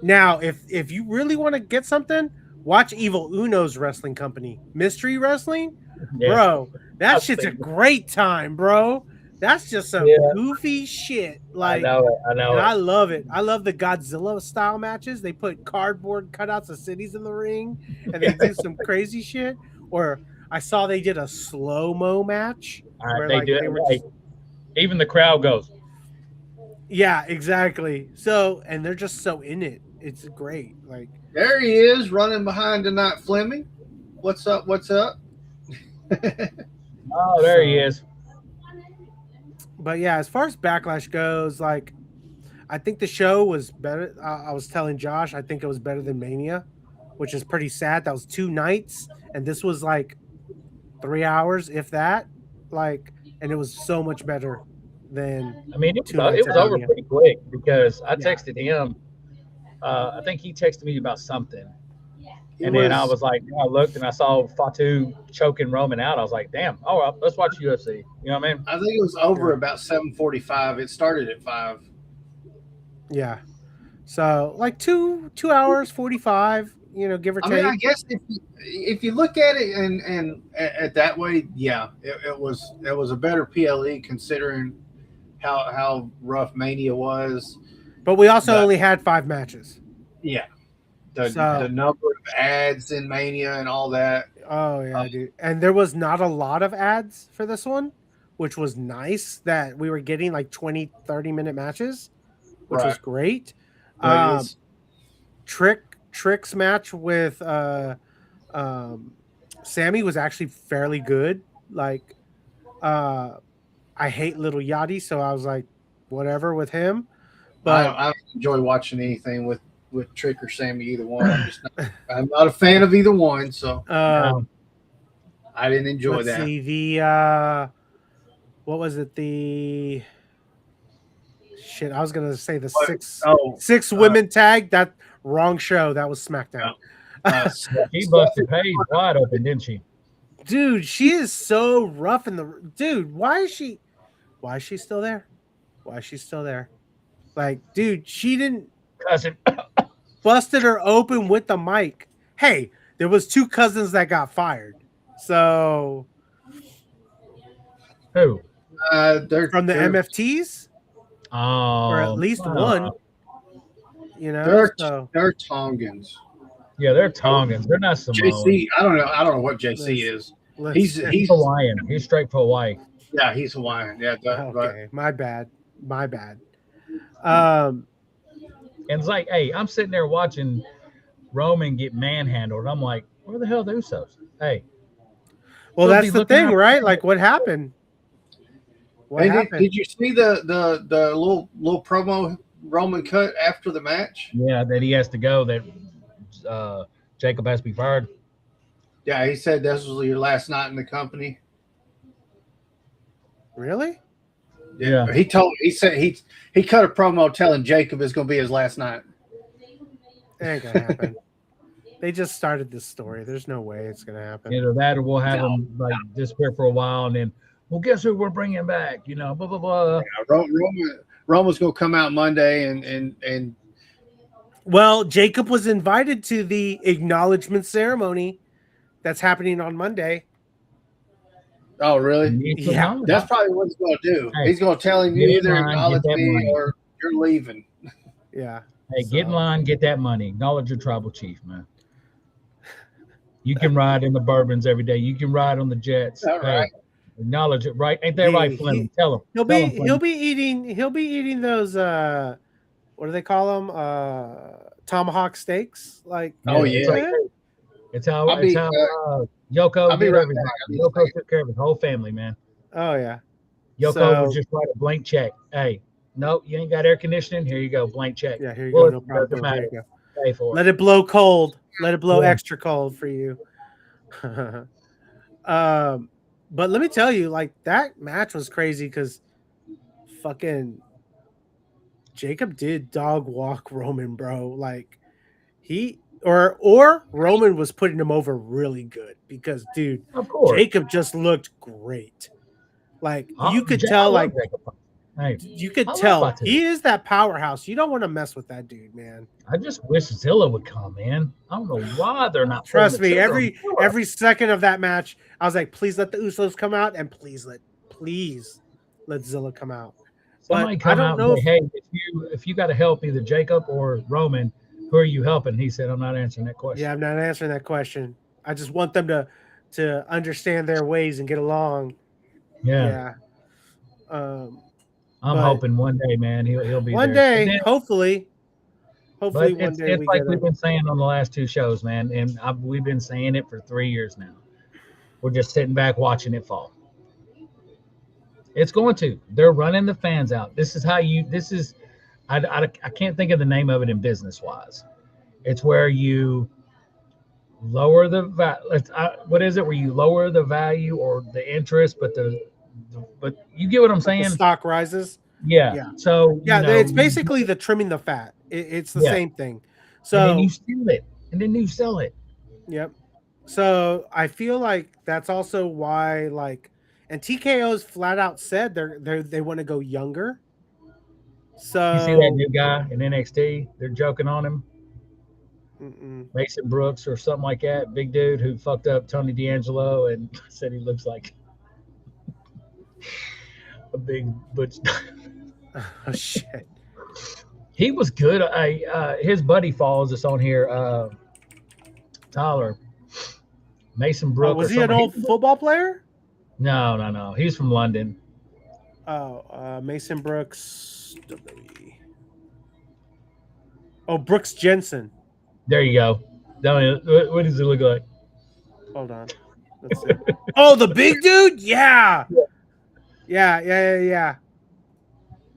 Now, if you really want to get something, Watch Evil Uno's wrestling company, Mystery Wrestling, Yeah. bro. That I've shit's a seen it. great time, bro. That's just some Yeah, goofy shit. I Like, know it. I know and it. I love it. I love the Godzilla style matches. They put cardboard cutouts of cities in the ring, and they do some crazy shit. Or I saw they did a slow mo match where They like do they it were right. just Even the crowd goes, yeah, exactly. So and they're just so in it. It's great. Like, There he is, running behind tonight, Fleming. What's up? What's up? oh, there he so. is. But yeah, as far as Backlash goes, like I think the show was better. I was telling Josh, I think it was better than Mania, which is pretty sad. That was 2 nights, and this was like 3 hours, if that. Like, and it was so much better than I mean, two it nights was at over Mania. pretty quick because I Yeah, texted him. I think he texted me about something, He and then I was. was like, I looked and I saw Fatu choking Roman out. I was like, damn. Oh, well, let's watch UFC. You know what I mean? I think it was over yeah, about 7:45. It started at 5. yeah. So like 2 hours 45, give or I mean, I take. guess if you look at it and at that way, yeah, it was a better PLE considering how rough Mania was. But we also But only had 5 matches. yeah, the So number of ads in Mania and all that. oh Uh, yeah, dude. And there was not a lot of ads for this one, which was nice that we were getting like 20, 30-minute matches, which was right, great. but Um it's Trick's match with um Sammy was actually fairly good. Like uh I hate Little Yachty, so I was like whatever with him. But I don't enjoy watching anything with Trick or Sammy either one. I'm not a fan of either one, so No, um I didn't enjoy let's that. see the what was it? The shit, I was gonna say the But, six oh, six uh, women tag. That wrong show. That was SmackDown. yeah, she Stephanie, busted Paige wide open, didn't she? Dude, she is so rough in the dude. Why is she still there? Why is she still there? Like, dude, she didn't Cousin, busted her open with the mic. Hey, there was 2 cousins that got fired. So who? they're from the they're MFTs, or at Oh, least one, they're So they're Tongans. yeah, they're Tongans. They're not Samoan. JC, I don't know. I don't know what JC listen, is. He's listen. He's he's Hawaiian. He's straight for Hawaii. yeah, he's Hawaiian. Yeah, but Okay, my bad. My bad. Um And it's like, hey, I'm sitting there watching Roman get manhandled. I'm like, where the hell are the Usos? Hey, well, supposed to that's be the looking thing, out. right? Like what happened? What hey, happened? did you see the little promo Roman cut after the match? Yeah, that he has to go. That Jacob has to be fired. Yeah, he said this was your last night in the company. Really? Yeah. He said he cut a promo telling Jacob it's going to be his last night. It ain't gonna happen. They just started this story. There's no way it's gonna happen. Either that, or we'll have No. him like disappear for a while, and then, well, guess who we're bringing back? You know, blah blah blah. Roman's going to come out Monday and Well, Jacob was invited to the acknowledgement ceremony that's happening on Monday. oh really? Yeah. That's probably what he's going to do. Hey, He's going to tell him you get in either line, acknowledge get that me money. or you're leaving. Yeah. Hey, get in line, get that money. Acknowledge your tribal chief, man. You can ride in the bourbons every day. You can ride on the jets. All Hey, right. acknowledge it, right? Ain't that right, Fleming? Tell him. He'll Tell him, be Fleming. he'll be eating those what do they call them? Tomahawk steaks. Like Oh, it's yeah. like, it's how I'll be- Yoko I'll be did right everything. back. I'll be Yoko back. took care of his whole family, man. Oh yeah. Yoko So- would just write a blank check. Hey, no, you ain't got air conditioning. Here you go, blank check. Yeah, here you Well, go. No it problem. doesn't Here matter. you go. Pay for it. Let it blow cold. Let it blow Yeah. extra cold for you. But let me tell you, like that match was crazy because fucking Jacob did dog walk Roman, bro. Like he or Roman was putting him over really good because dude, Of course. Jacob just looked great. Like you could I tell, love like Jacob. Hey, You could I love tell Fatu. he is that powerhouse. You don't want to mess with that dude, man. I just wish Zilla would come in. I don't know why they're not. Trust pulling the me, trigger on Zilla. every second of that match, I was like, please let the Usos come out and please let Zilla come out. Somebody But I come don't out know and say, "Hey, if you got to help either Jacob or Roman, who are you helping?" He said, "I'm not answering that question." Yeah, I'm not answering that question. I just want them to understand their ways and get along. Yeah. Yeah. I'm but hoping one day, man, he'll be one there. But day, then, hopefully but one day it's we like get we've him. been saying on the last two shows, man, and we've been saying it for 3 years now. We're just sitting back watching it fall. It's going to. They're running the fans out. This is how you. This is. I can't think of the name of it in business wise. It's where you lower the what is it? Where you lower the value or the interest, but you get what I'm The saying? stock rises. Yeah. Yeah. So Yeah, it's basically the trimming the fat. It's the yeah, same thing. and then So you steal it, and then you sell it. yep. So I feel like that's also why and TKO's flat out said they want to go younger. You see that So new guy in NXT? They're joking on him, mm-mm. Mason Brooks or something like that. Big dude who fucked up Tony D'Angelo and said he looks like a big butch. Oh shit. He was good. His buddy follows us on here, Tyler Mason Brook Was or he an something. old football player? No. He's from London. Oh, Mason Brooks. Oh, Brooks Jensen. There you go. What does it look like? Hold on. Let's see. Oh, the big dude? Yeah. Yeah.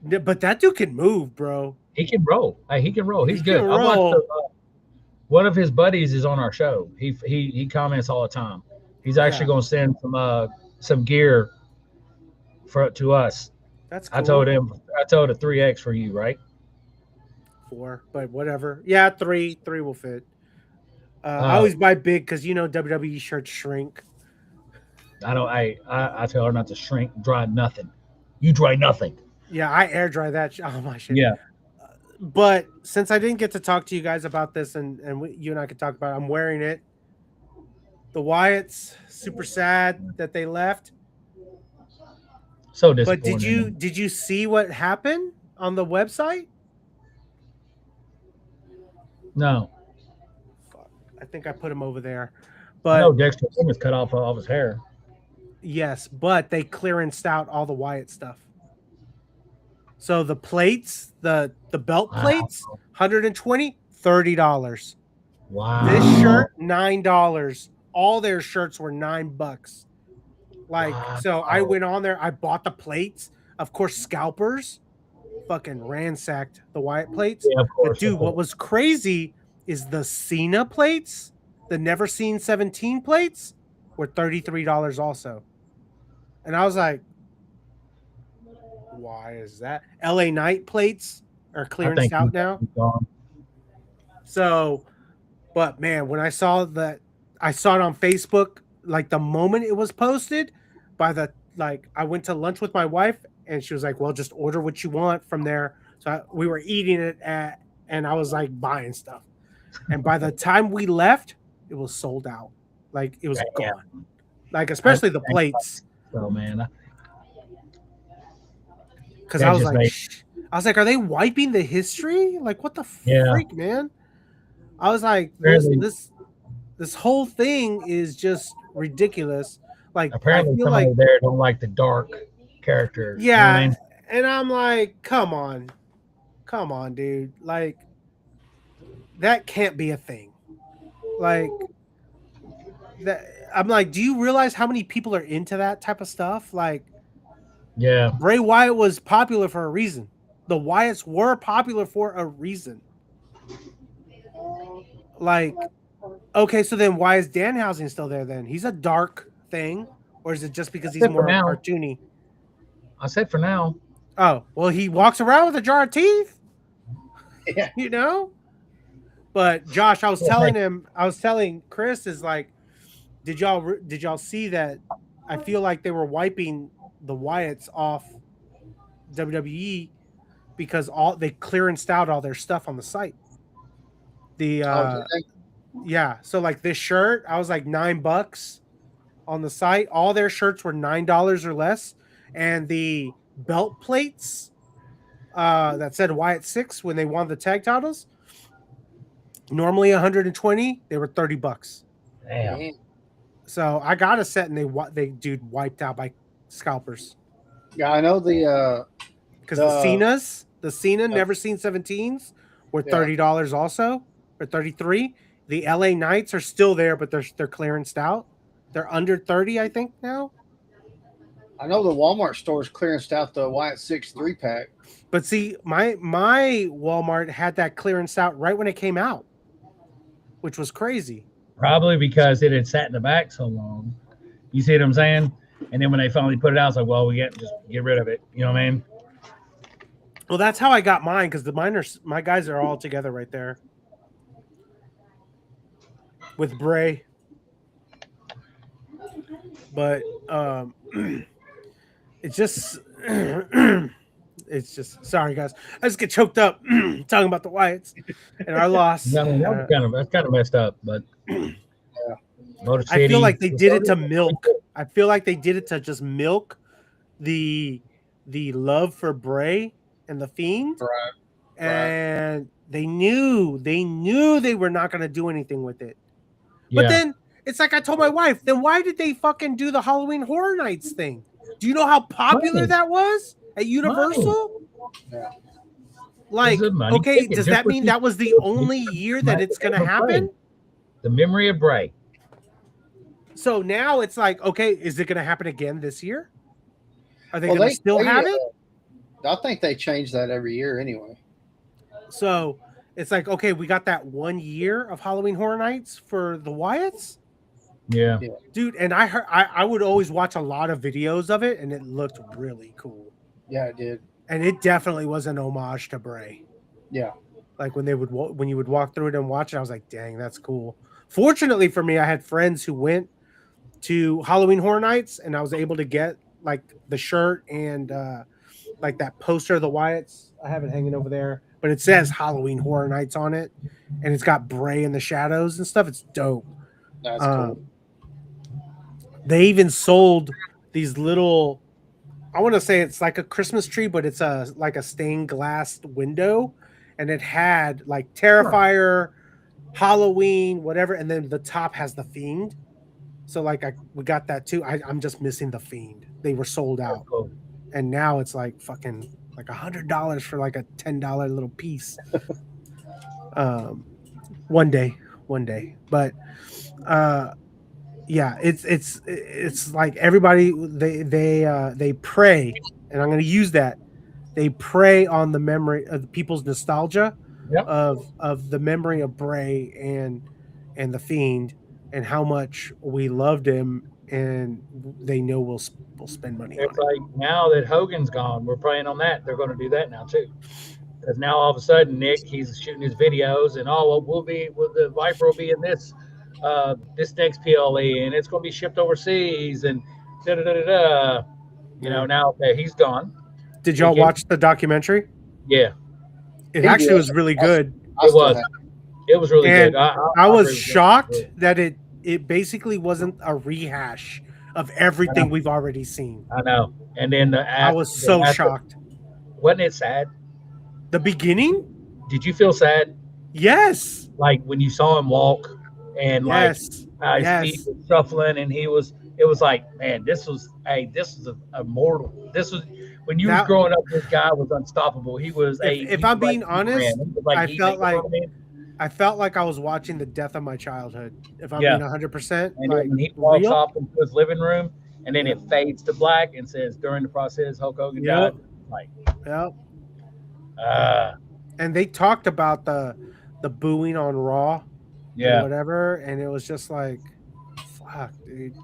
But that dude can move, bro. He can roll. He can roll. He's He good. can I watched roll. one of his buddies is on our show. He comments all the time. He's actually Yeah. going to send some gear to us. That's cool. I told a 3X for you, right? 4, but whatever. Yeah, 3 will fit. I always buy big because WWE shirts shrink. I tell her not to shrink, dry nothing. You dry nothing. Yeah, I air dry that. Oh my shit. Yeah. But since I didn't get to talk to you guys about this, and you and I could talk about it, I'm wearing it. The Wyatts, super sad that they left. So disappointing. But did you see what happened on the website? No. Fuck. I think I put him over there. I know But Dexter Simmons cut off his hair. yes, but they clearanced out all the Wyatt stuff. So the plates, the belt plates, $120, $30. Wow. This shirt, $9. All their shirts were $9. So I went on there, I bought the plates. Of course, scalpers fucking ransacked the Wyatt plates. Yeah, of course. But dude, what was crazy is the Cena plates, the Never Seen 17 plates, were $33 also. And I was like, why is that? LA Knight plates are clearance out now. So, but man, when I saw that, I saw it on Facebook, like the moment it was posted, I went to lunch with my wife and she was like, well, just order what you want from there. So we were eating it and I was like buying stuff. And by the time we left, it was sold out. Like it was gone. Like, especially the plates. So, man. Because I was like, are they wiping the history? Like, what the freak, man? I was like, this whole thing is just ridiculous. Like, apparently, somebody there don't like the dark characters. Yeah, you know what I mean? And I'm like, come on, dude. Like, that can't be a thing. Like, that. I'm like, do you realize how many people are into that type of stuff? Like, yeah, Bray Wyatt was popular for a reason. The Wyatts were popular for a reason. Like, okay, so then why is Danhausen still there then? He's a dark thing, or is it just because he's more cartoony? I said for now. Oh, well, he walks around with a jar of teeth. Yeah. You know? But Josh, I was telling Chris is like, did y'all see that? I feel like they were wiping the Wyatts off WWE because they clearanced out all their stuff on the site. The yeah, so like this shirt, I was like $9 on the site. All their shirts were $9 or less, and the belt plates that said Wyatt 6 when they won the tag titles, normally 120, they were $30. Damn. So I got a set, and they dude wiped out by scalpers. Yeah, I know the because the Cena never seen 17s were $30 also, or 33. The LA Knights are still there, but they're clearanced out. They're under 30, I think now. I know the Walmart stores clearanced out the Wyatt 6 3-pack. But see, my Walmart had that clearance out right when it came out, which was crazy. Probably because it had sat in the back so long. You see what I'm saying? And then when they finally put it out, it's like, well, just get rid of it. You know what I mean? Well, that's how I got mine, because my guys are all together right there with Bray. But it's just sorry guys, I just get choked up talking about the Wyatts and our loss. That's kind of messed up, but Motor City, I feel like they did it to milk. I feel like they did it to just milk the love for Bray and the Fiend, right. And they knew they were not going to do anything with it. Yeah. But then it's like I told my wife, then why did they fucking do the Halloween Horror Nights thing? Do you know how popular that was at Universal? Yeah. Like, okay, does that mean that was the only year that it's going to happen? The memory of Bray. So now it's like, okay, is it going to happen again this year? Are they going to still have it? I think they change that every year anyway. So it's like, okay, we got that 1 year of Halloween Horror Nights for the Wyatts. Yeah. Dude, and I would always watch a lot of videos of it, and it looked really cool. Yeah, it did. And it definitely was an homage to Bray. Yeah. Like when you would walk through it and watch it, I was like, dang, that's cool. Fortunately for me, I had friends who went to Halloween Horror Nights, and I was able to get like the shirt and like that poster of the Wyatts. I have it hanging over there, but it says Halloween Horror Nights on it, and it's got Bray in the shadows and stuff. It's dope. That's cool. They even sold these little, I want to say it's like a Christmas tree, but it's like a stained glass window, and it had like Terrifier, Halloween, whatever, and then the top has the Fiend. So like we got that too. I'm just missing the Fiend. They were sold out, and now it's like fucking like $100 for like a $10 little piece. One day, but yeah, it's like everybody they pray, and I'm going to use that. They prey on the memory of people's nostalgia of the memory of Bray and the Fiend, and how much we loved him, and they know we'll spend money on it. Like now that Hogan's gone, we're praying on that. They're going to do that now too. Because now all of a sudden, Nick, he's shooting his videos, and the Viper will be in this next PLE, and it's going to be shipped overseas, and da da da da da. You know, now he's gone. Did y'all watch the documentary? Yeah, it actually was really good. It was really good. I was shocked that it basically wasn't a rehash of everything we've already seen. I know. And then I was so shocked. Wasn't it sad? The beginning? Did you feel sad? Yes. Like when you saw him walk and his feet were shuffling, and it was like, man, this was a mortal. This was when you was growing up, this guy was unstoppable. He was if I'm being honest, I felt like I was watching the death of my childhood. If I'm being 100%. And when he walks off into his living room, and then it fades to black and says, during the process, Hulk Hogan died. Like, and they talked about the booing on Raw, and whatever, and it was just like, fuck, dude.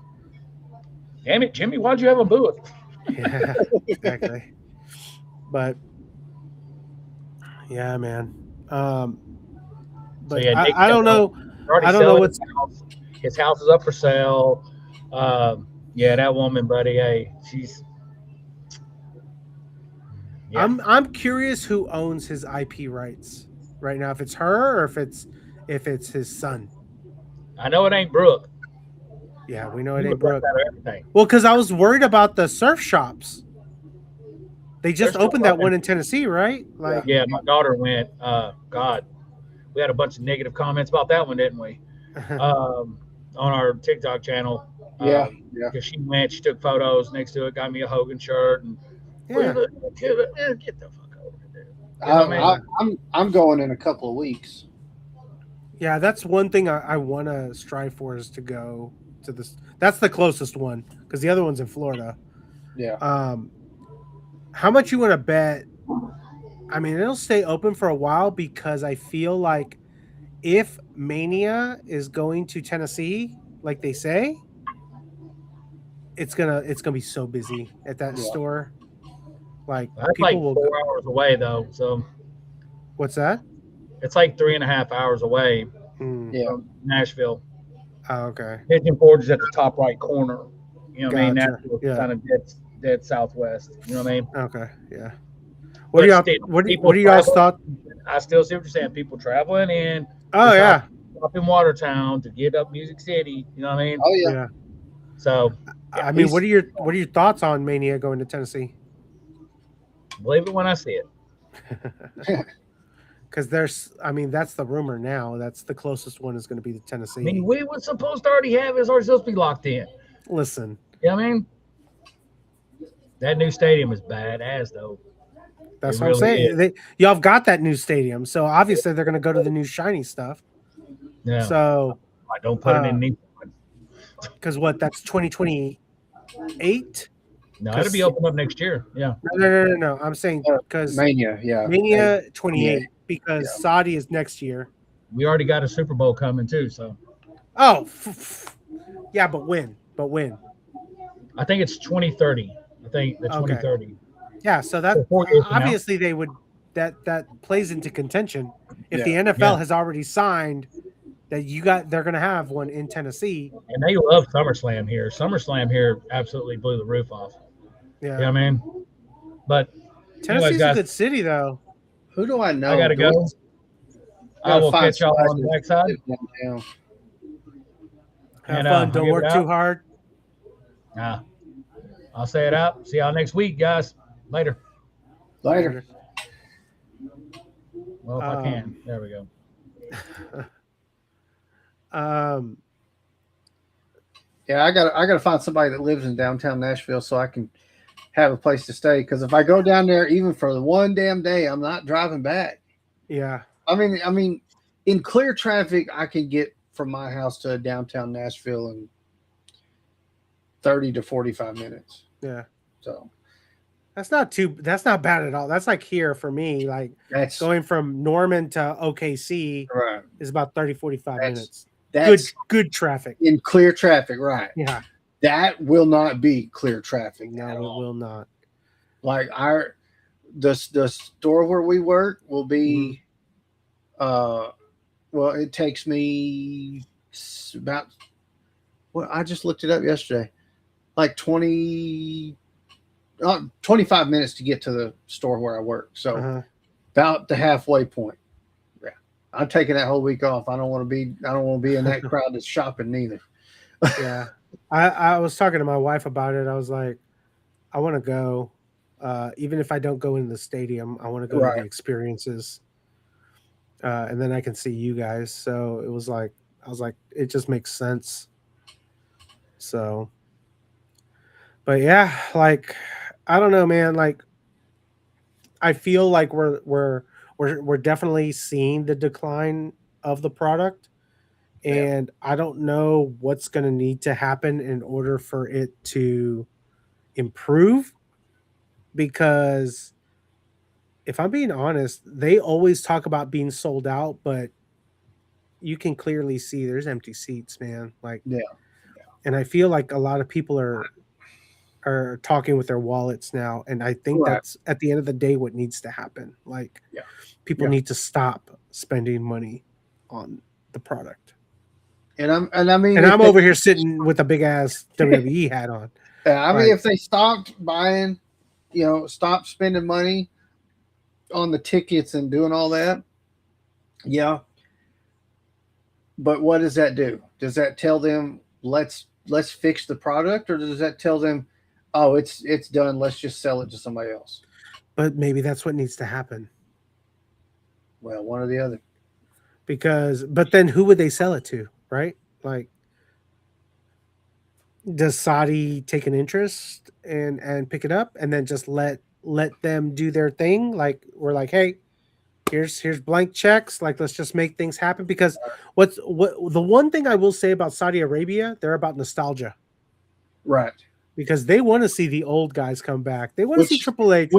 Damn it, Jimmy, why'd you have a boo? Yeah, exactly. But yeah, man. But Nick, I don't know. I don't know what's his house is up for sale. Yeah, that woman, buddy. Hey, Yeah, I'm curious who owns his IP rights right now. If it's her or if it's his son. I know it ain't Brooke. Yeah, we know it He ain't was left Brooke. out of everything. Well, because I was worried about the surf shops. They They're just still opened that running. one in Tennessee, right? Like, Yeah, my daughter went. God, we had a bunch of negative comments about that one, didn't we? On our TikTok channel. Yeah, yeah. Because she went, she took photos next to it, got me a Hogan shirt, and yeah, get the fuck over it, dude. You know what I mean? I'm going in a couple of weeks. yeah. That's one thing I want to strive for is to go to this. That's the closest one because the other one's in Florida. Yeah. How much you want to bet? I mean, it'll stay open for a while because I feel like if Mania is going to Tennessee, like they say, it's gonna be so busy at that Yeah. store. Like That's people like will go. 4 hours away, though. So What's that? it's like 3.5 hours away Hmm. Yeah. from Nashville. Oh, okay. Pigeon Forge is at the top right corner. You know what I mean? Gotcha. Nashville's Yeah. kind of dead southwest. You know what I mean? Okay. Yeah. What are But y'all? still, What people are y'all's traveling- thoughts? I still see what you're saying. People traveling in. Oh yeah. Up in Watertown to get up Music City. You know what I mean? Oh yeah. Yeah. So I mean, what are your thoughts on Mania going to Tennessee? believe it when I see it. Because that's the rumor now. That's the closest one is going to be the Tennessee. I mean, we were supposed to already have it. It's already supposed to be locked in. Listen, You know what I mean? That new stadium is badass, though. that's It what really I'm saying. Y'all have got that new stadium, so obviously they're going to go to the new shiny stuff. Yeah. So I don't put it in neat. because that's 2028. No, it'll be open up next year. Yeah. No. I'm saying because Mania, yeah. Mania 28 Yeah. because Saudi is next year. We already got a Super Bowl coming too, so Oh, yeah, but when? I think it's 2030. I think the Okay. 2030. Yeah, so that 4 years from now. obviously they would that plays into contention. If Yeah. the NFL has already signed that they're going to have one in Tennessee. And they love SummerSlam here. SummerSlam here absolutely blew the roof off. Yeah, You know what I mean? But Tennessee's guys, a good city though. Who do I know? I gotta go. I will catch y'all on the backside. Downtown. Have And, fun. I'll Don't give work it too out. hard. I'll say it out. See y'all next week, guys. Later. Later. Well, if I can. There we go. Yeah, I gotta find somebody that lives in downtown Nashville so I can have a place to stay. Because if I go down there even for the one damn day, I'm not driving back. Yeah. I mean, in clear traffic, I can get from my house to downtown Nashville in 30 to 45 minutes. Yeah. So that's not bad at all. That's like here for me. Like that's going from Norman to OKC right. is about 30, 45 minutes. That's good traffic. In clear traffic, right. Yeah. That will not be clear traffic. No, it will not. Like the store where we work will be well, it takes me about I just looked it up yesterday. Like 25 minutes to get to the store where I work. So about the halfway point. Yeah. I'm taking that whole week off. I don't want to be in that crowd that's shopping neither. Yeah. I was talking to my wife about it. I was like, I want to go. Even if I don't go in the stadium, I want to go to the experiences. And then I can see you guys. So I was like, it just makes sense. So, but yeah, like, I don't know, man. Like, I feel like we're definitely seeing the decline of the product. And I don't know what's going to need to happen in order for it to improve. Because if I'm being honest, they always talk about being sold out, but you can clearly see there's empty seats, man. Like, and I feel like a lot of people are talking with their wallets now, and I think that's at the end of the day what needs to happen. Like, people need to stop spending money on the product. And I'm over here sitting with a big ass WWE hat on. I mean, if they stopped buying, stopped spending money on the tickets and doing all that. Yeah, but what does that do? Does that tell them let's fix the product, or does that tell them, oh, it's done, let's just sell it to somebody else? But maybe that's what needs to happen. Well, one or the other. Because, but then who would they sell it to, right? Like, does Saudi take an interest and pick it up and then just let them do their thing? Like, we're like, hey, here's blank checks. Like, let's just make things happen. Because what the one thing I will say about Saudi Arabia, they're about nostalgia. Right. Because they want to see the old guys come back. They want to see Which Triple H.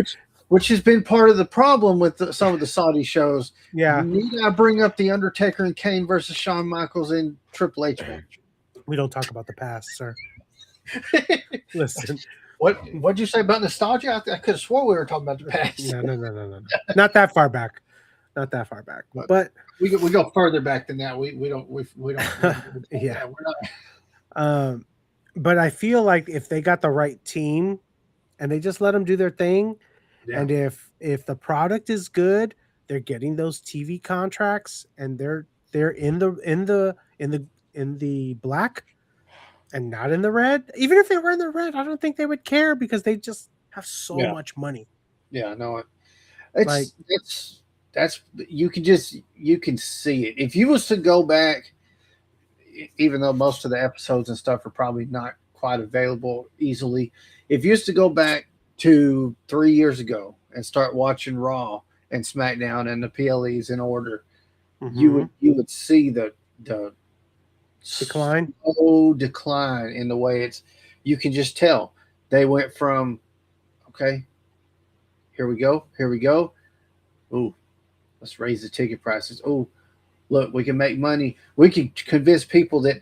which has been part of the problem with some of the Saudi shows. Yeah, Need I bring up the Undertaker and Kane versus Shawn Michaels in Triple H match? we don't talk about the past, sir. Listen, What'd you say about nostalgia? I could have swore we were talking about the past. no. Not that far back. Not that far back. But we go further back than that. We don't yeah. we're not. But I feel like if they got the right team and they just let them do their thing, Yeah. and if the product is good, they're getting those TV contracts and they're in the black and not in the red. Even if they were in the red, I don't think they would care because they just have so much money. Yeah, no, Like- that's you can see it. If you was to go back, even though most of the episodes and stuff are probably not quite available easily, if you used to go back to 3 years ago and start watching Raw and SmackDown and the PLEs in order, you would see the Decline? slow decline in the way it's. You can just tell they went from, okay, here we go. Ooh, let's raise the ticket prices. Oh, look, we can make money. We can convince people that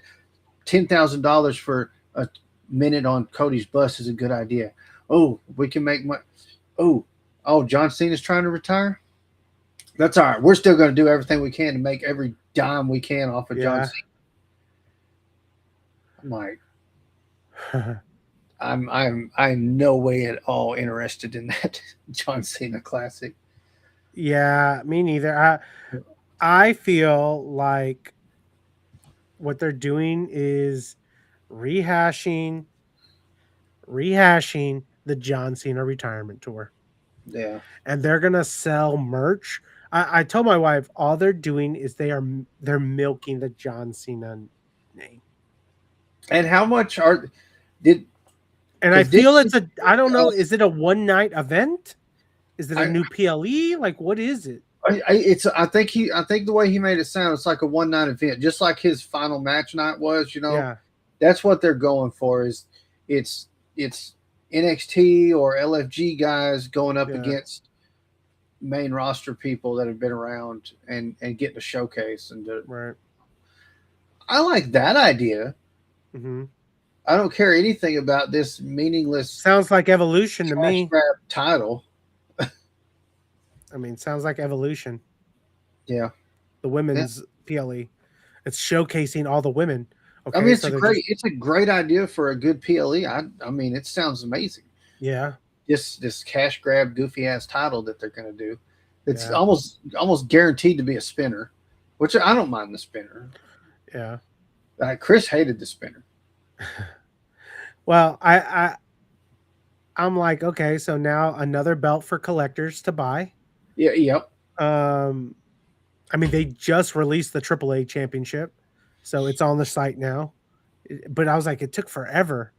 $10,000 for a minute on Cody's bus is a good idea. Oh, we can make money. Oh, John Cena's trying to retire. That's all right. We're still going to do everything we can to make every dime we can off of John Cena. I'm like, I'm no way at all interested in that John Cena classic. Yeah, me neither. I feel like what they're doing is rehashing the John Cena retirement tour. Yeah. And they're gonna sell merch. I told my wife all they're doing is they're milking the John Cena name. And how much and I feel it's I don't know, is it a one night event? Is it a new PLE? Like, what is it? I think the way he made it sound, it's like a one night event, just like his final match night was. Yeah. That's what they're going for. Is it's NXT or LFG guys going up against main roster people that have been around and getting a showcase right. I like that idea. Mm-hmm. I don't care anything about this meaningless. Sounds like Evolution to me. Grab title. I mean, sounds like Evolution. Yeah. The women's PLE. It's showcasing all the women. Okay. I mean, it's a great idea for a good PLE. I mean, it sounds amazing. Yeah. This cash grab goofy ass title that they're going to do. It's almost guaranteed to be a spinner, which I don't mind the spinner. Yeah. Chris hated the spinner. Well, I'm like, okay, so now another belt for collectors to buy. Yeah. Yep. I mean, they just released the AAA championship, so it's on the site now. But I was like, it took forever.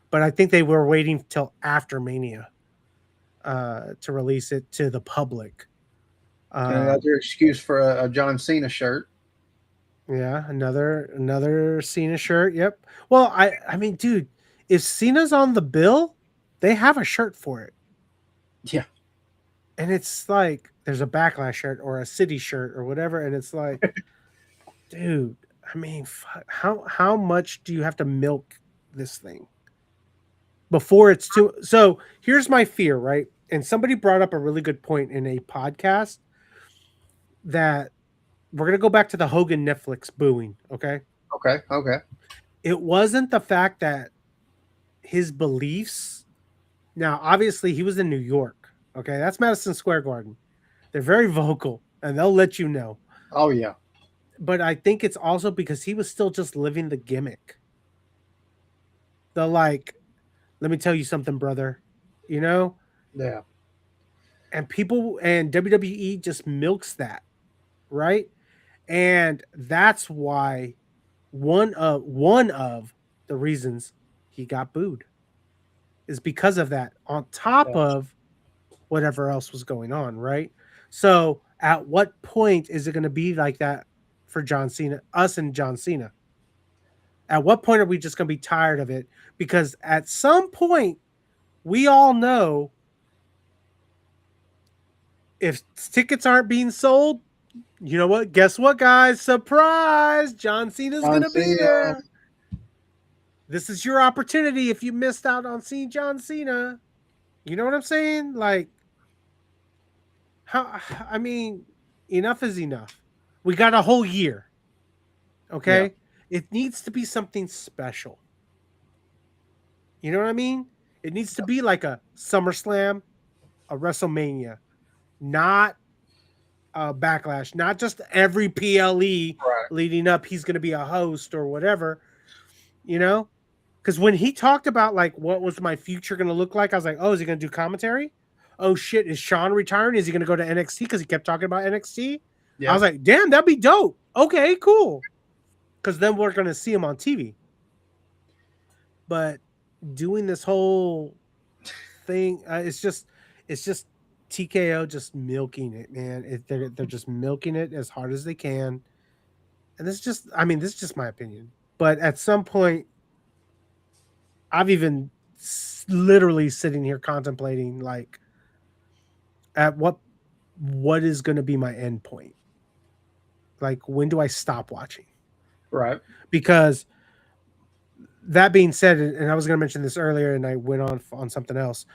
But I think they were waiting till after Mania to release it to the public. Another excuse for a John Cena shirt. Yeah, another Cena shirt. Yep. Well, I mean, dude, if Cena's on the bill, they have a shirt for it. Yeah. And it's like there's a Backlash shirt or a City shirt or whatever, and it's like, dude, I mean, how much do you have to milk this thing before it's too? So here's my fear, right? And somebody brought up a really good point in a podcast that we're gonna go back to the Hogan Netflix booing. Okay. It wasn't the fact that his beliefs. Now, obviously, he was in New York. Okay, that's Madison Square Garden. They're very vocal, and they'll let you know. Oh yeah, But I think it's also because he was still just living the gimmick. The like, let me tell you something, brother. You know, yeah, and people and WWE just milks that, right? And that's why one of the reasons he got booed is because of that. On top yeah. of whatever else was going on, right? So, at what point is it going to be like that for John Cena, us and John Cena? At what point are we just going to be tired of it? Because at some point, we all know if tickets aren't being sold, you know what? Guess what, guys? Surprise! John Cena's John going to be Cena. there. This is your opportunity if you missed out on seeing John Cena. You know what I'm saying? Like, how, I mean, enough is enough. We got a whole year. Yeah, Okay? It needs to be something special. You know what I mean? It needs to be like a SummerSlam, a WrestleMania, not a Backlash, not just every PLE right. leading up. He's going to be a host or whatever, you know? Because when he talked about like what was my future going to look like, I was like, oh, is he going to do commentary? Oh shit, is Sean retiring? Is he going to go to NXT? Because he kept talking about NXT. I Yeah, was like, damn, that'd be dope. Okay, cool. Because then we're going to see him on TV. But doing this whole thing, it's just TKO just milking it, man. They're just milking it as hard as they can, and this is just my opinion. But at some point, I've even literally sitting here contemplating like, at what is going to be my end point? Like, when do I stop watching? right. Because that being said, and I was going to mention this earlier, and I went on something else,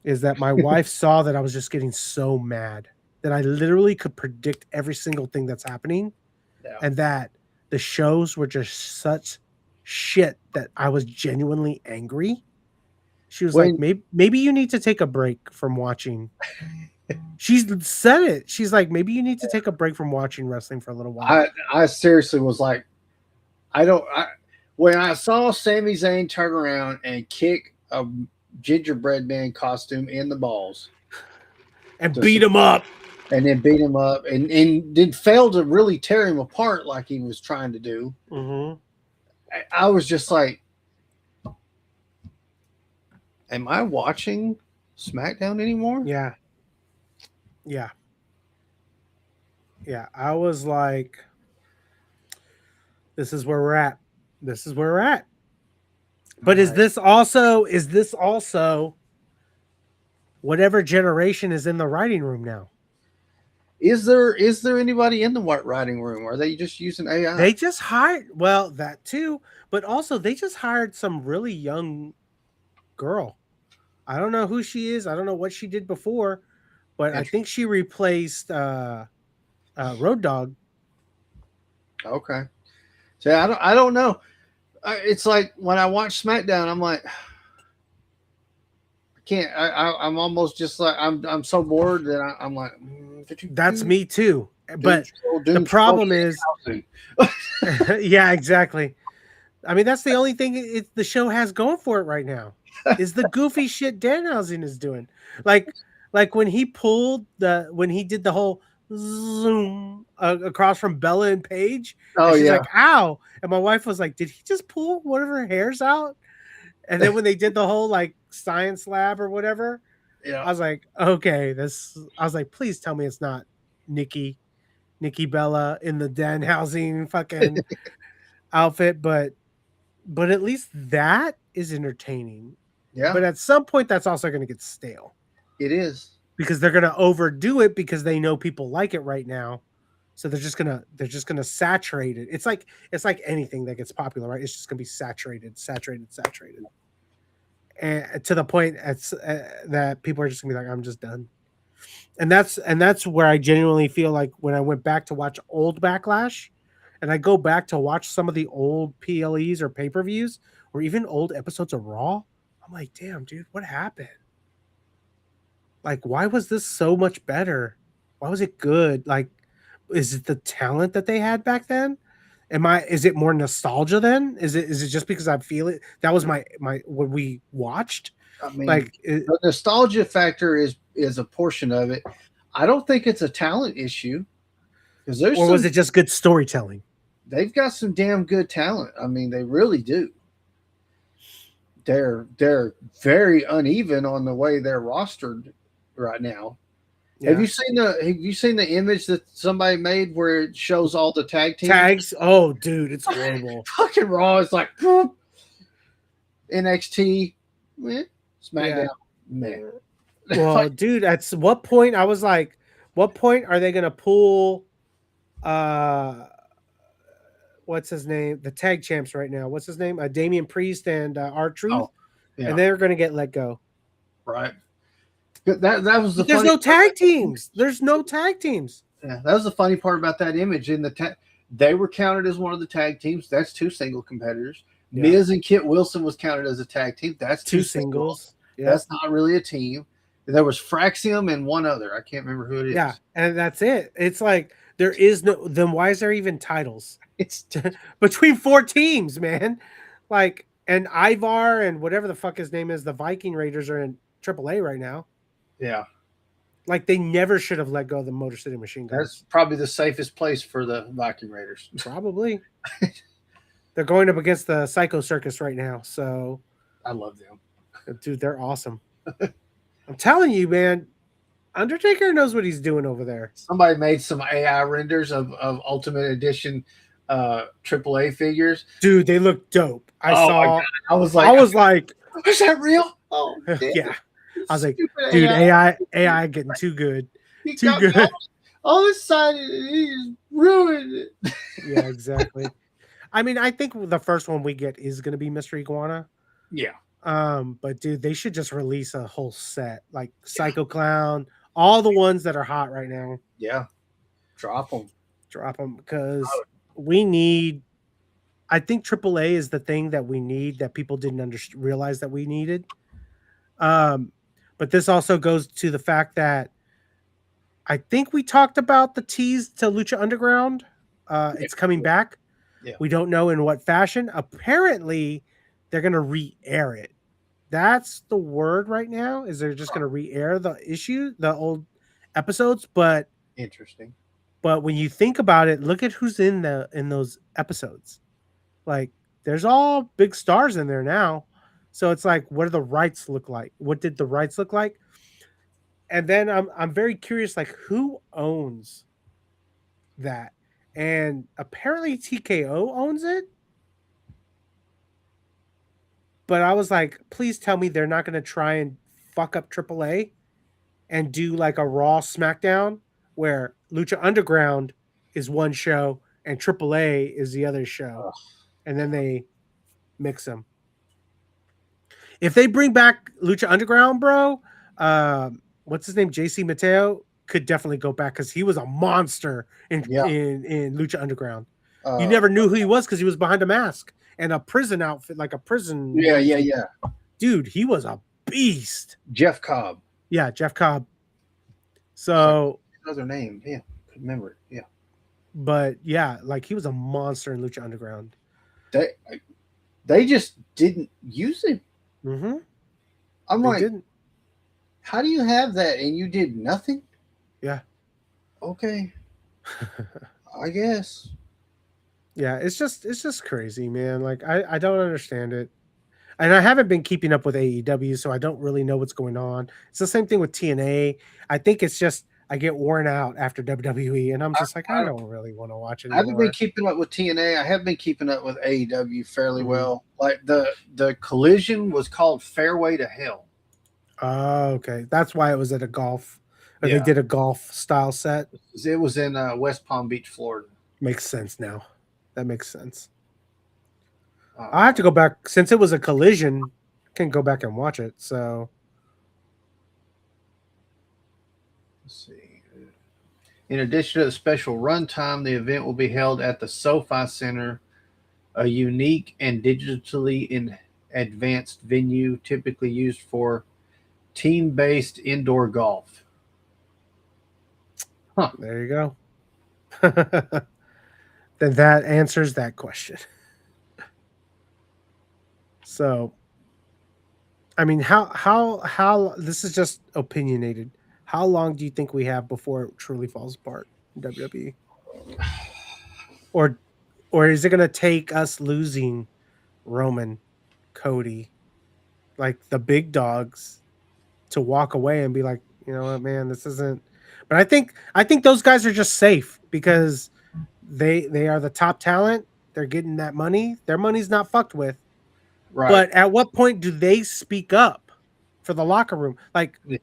is that my wife saw that I was just getting so mad that I literally could predict every single thing that's happening, Yeah. and that the shows were just such shit that I was genuinely angry. She was like, When maybe you need to take a break from watching. She's said it. She's like, maybe you need to take a break from watching wrestling for a little while. I seriously was like, I don't. When I saw Sami Zayn turn around and kick a gingerbread man costume in the balls And to beat him up. and then beat him up and did fail to really tear him apart like he was trying to do. Mm-hmm. I was just like, am I watching SmackDown anymore? Yeah. Yeah. Yeah. I was like, this is where we're at. This is where we're at. But Right. is this also whatever generation is in the writing room now? Is there anybody in the white writing room? Are they just using AI? They just hired, well, that too, but also they just hired some really young girl. I don't know who she is. I don't know what she did before, but I think she replaced Road Dogg. Okay. So I don't know. It's like when I watch SmackDown, I'm like, I can't. I'm almost just like I'm so bored that I'm like, That's me too. But the problem is, yeah, exactly. I mean, that's the only thing the show has going for it right now is the goofy shit Danhausen is doing. Like when he did the whole zoom across from Bella and Paige, Oh and she's yeah, like, "Ow!" And my wife was like, "Did he just pull one of her hairs out?" And then when they did the whole like science lab or whatever, I yeah. was like, "Okay, I was like, please tell me it's not Nikki Bella in the Danhausen fucking outfit, but at least that is entertaining. Yeah, But at some point, that's also going to get stale it is. because they're going to overdo it because they know people like it right now. So they're just gonna saturate it. It's like anything that gets popular, right? It's just gonna be saturated, and to the point that people are just gonna be like, I'm just done. And that's where I genuinely feel like when I went back to watch old Backlash, and I go back to watch some of the old PLEs or pay-per-views or even old episodes of Raw, I'm like, damn, dude, what happened? Like, why was this so much better? Why was it good? Like, is it the talent that they had back then? Is it more nostalgia then? Is it just because I feel it? That was my what we watched. I mean, Like, the nostalgia factor is a portion of it. I don't think it's a talent issue because or was it just good storytelling? they've got some damn good talent. I mean, they really do. They're very uneven on the way they're rostered right now. Yeah. Have you seen the image that somebody made where it shows all the tag teams? Tags? Oh, dude, it's horrible. Fucking Raw is like boop. NXT, meh. SmackDown, meh. Well, dude, at what point I was like, what point are they gonna pull what's his name? The tag champs right now. What's his name? Damian Priest and R-Truth. Oh, yeah. And they're gonna get let go. Right. That was the There's funny no tag teams. There's no tag teams. Yeah, that was the funny part about that image. They were counted as one of the tag teams. That's two single competitors. Yeah. Miz and Kit Wilson was counted as a tag team. That's Two singles. Yeah. That's not really a team. There was Fraxium and one other. I can't remember who it is. Yeah, and that's it. It's like there is no. Then why is there even titles? It's between 4 teams, man. Like, and Ivar and whatever the fuck his name is, the Viking Raiders are in AAA right now. Yeah. Like, they never should have let go of the Motor City Machine Guns. That's probably the safest place for the Viking Raiders. Probably. They're going up against the Psycho Circus right now, so I love them. dude, they're awesome. I'm telling you, man, Undertaker knows what he's doing over there. Somebody made some AI renders of Ultimate Edition AAA figures. Dude, they look dope. I was like, is that real? Oh, yeah. I was like, dude, AI getting too good. Too good. All this side is ruined it. Yeah, exactly. I mean, I think the first one we get is going to be Mystery Iguana. Yeah. But dude, they should just release a whole set, like Psycho Clown, all the ones that are hot right now. Yeah. Drop them because we need. I think AAA is the thing that we need that people didn't realize that we needed. But this also goes to the fact that I think we talked about the tease to Lucha Underground. It's coming back. Yeah. We don't know in what fashion. Apparently, they're going to re-air it. That's the word right now. Is they're just going to re-air the old episodes? But interesting. But when you think about it, look at who's in those episodes. Like, there's all big stars in there now. So it's like, what do the rights look like? What did the rights look like? And then I'm very curious, like, who owns that? And apparently TKO owns it. But I was like, please tell me they're not going to try and fuck up AAA and do like a Raw SmackDown where Lucha Underground is one show and AAA is the other show. And then they mix them. If they bring back Lucha Underground, bro, what's his name? JC Mateo could definitely go back because he was a monster in Lucha Underground. You never knew who he was because he was behind a mask and a prison outfit, like a prison. Yeah. Dude, he was a beast. Jeff Cobb. Yeah, Jeff Cobb. So another name, yeah, could remember it. Yeah, but yeah, like he was a monster in Lucha Underground. They just didn't use him. Mm-hmm. I'm like, how do you have that and you did nothing? Yeah. Okay. I guess. Yeah, it's just crazy, man. Like I don't understand it. And I haven't been keeping up with AEW, so I don't really know what's going on. It's the same thing with TNA. I think it's just I get worn out after WWE, and I'm just like, I don't really want to watch it anymore. I haven't been keeping up with TNA. I have been keeping up with AEW fairly well. Like the collision was called Fairway to Hell. Oh, okay. That's why it was at a golf. Or they did a golf style set. It was in West Palm Beach, Florida. Makes sense now. That makes sense. I have to go back since it was a collision. I can go back and watch it. So let's see. In addition to the special runtime, the event will be held at the SoFi Center, a unique and digitally advanced venue typically used for team-based indoor golf. There you go. Then that answers that question. So, I mean, how this is just opinionated. How long do you think we have before it truly falls apart in WWE? Or is it going to take us losing Roman, Cody, like the big dogs, to walk away and be like, you know what, man, this isn't. But I think those guys are just safe because they are the top talent. They're getting that money. Their money's not fucked with. Right. But at what point do they speak up for the locker room? Yeah.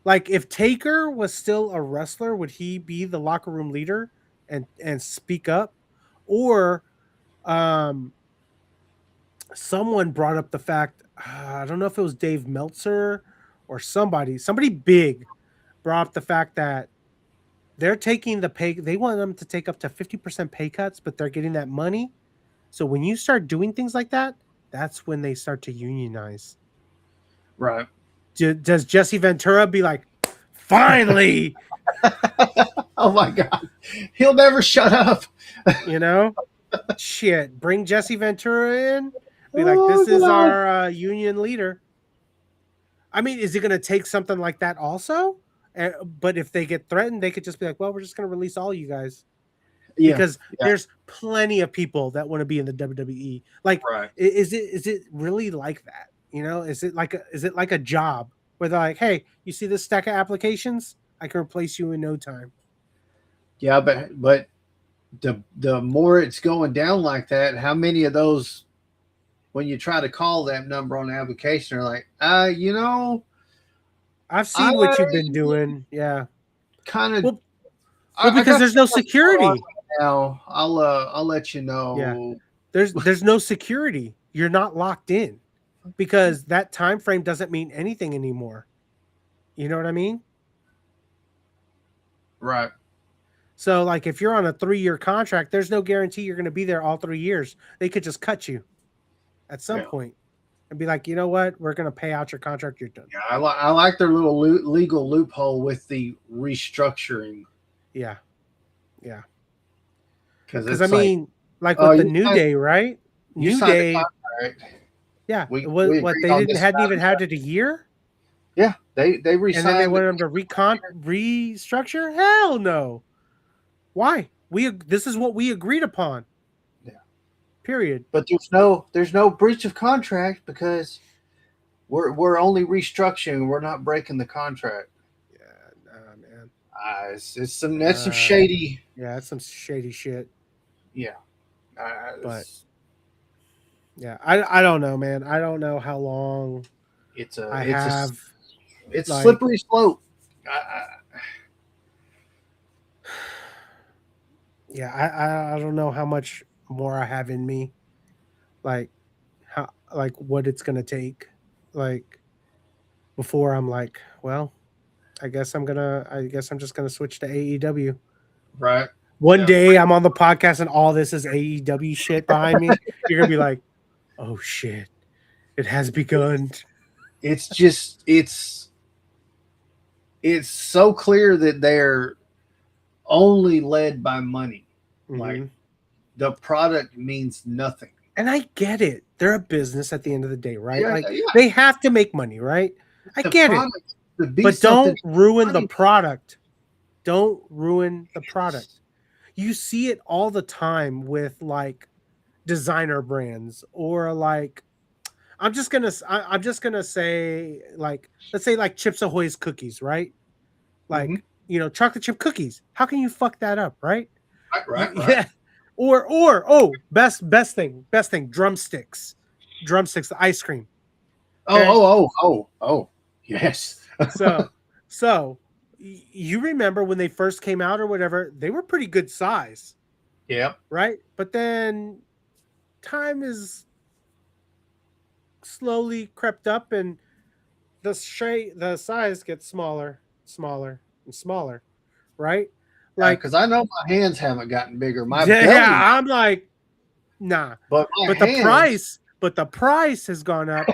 Like if Taker was still a wrestler, would he be the locker room leader and speak up? Or um someone brought up the fact, I don't know if it was Dave Meltzer or somebody big brought up the fact that they're taking the pay. They want them to take up to 50% pay cuts, but they're getting that money. So when you start doing things like that, that's when they start to unionize. Right. Does Jesse Ventura be like, finally, Oh my God. He'll never shut up. you know, shit, bring Jesse Ventura in, be like, Oh, this is God. our union leader. I mean, is it going to take something like that also? But if they get threatened, they could just be like, well, we're just going to release all you guys. Yeah. Because Yeah. there's plenty of people that want to be in the WWE. Like, Right. is it really like that? You know, is it like a job where they're like, hey, you see this stack of applications? I can replace you in no time. Yeah, but the more it's going down like that, how many of those, when you try to call that number on the application, are like, you know, I've seen what you've been doing. Yeah. kind of. Well, because there's no security now. I'll let you know. Yeah. There's no security. You're not locked in because that time frame doesn't mean anything anymore. You know what I mean? Right. So, like, if you're on a 3-year contract, there's no guarantee you're going to be there all 3 years. They could just cut you at some point and be like, you know what? We're going to pay out your contract. You're done. Yeah, I like their little legal loophole with the restructuring. Yeah. Yeah. Because I mean, like with the New Day, right? You New Day. Yeah. They hadn't even had it a year? Yeah. They resigned. And then they wanted them to restructure? Hell no. Why? This is what we agreed upon. Yeah. Period. But there's no breach of contract because we're only restructuring. We're not breaking the contract. Yeah, nah, man. It's some shady. Yeah, that's some shady shit. Yeah. But yeah, I don't know, man. I don't know how long it's like, slippery slope. Yeah, I don't know how much more I have in me. Like what it's gonna take. Like before I'm like, well, I guess I'm just gonna switch to AEW. Right. One day I'm on the podcast and all this is AEW shit behind me. You're gonna be like, oh shit, it has begun. It's just it's so clear that they're only led by money. Mm-hmm. Like the product means nothing. And I get it. They're a business at the end of the day, right? Yeah, they have to make money, right? I get it. But don't ruin the product. Don't ruin the product. You see it all the time with like designer brands or like I'm just gonna say like let's say like Chips Ahoy's cookies, right? Like chocolate chip cookies. How can you fuck that up, right? Right. Yeah. Or best thing, drumsticks, the ice cream. Okay? Oh, yes. so you remember when they first came out or whatever, they were pretty good size. Yep. Right? But then time is slowly crept up and the size gets smaller, and smaller, right? Like, because I know my hands haven't gotten bigger. My belly. Yeah, I'm like, nah. But the price has gone up.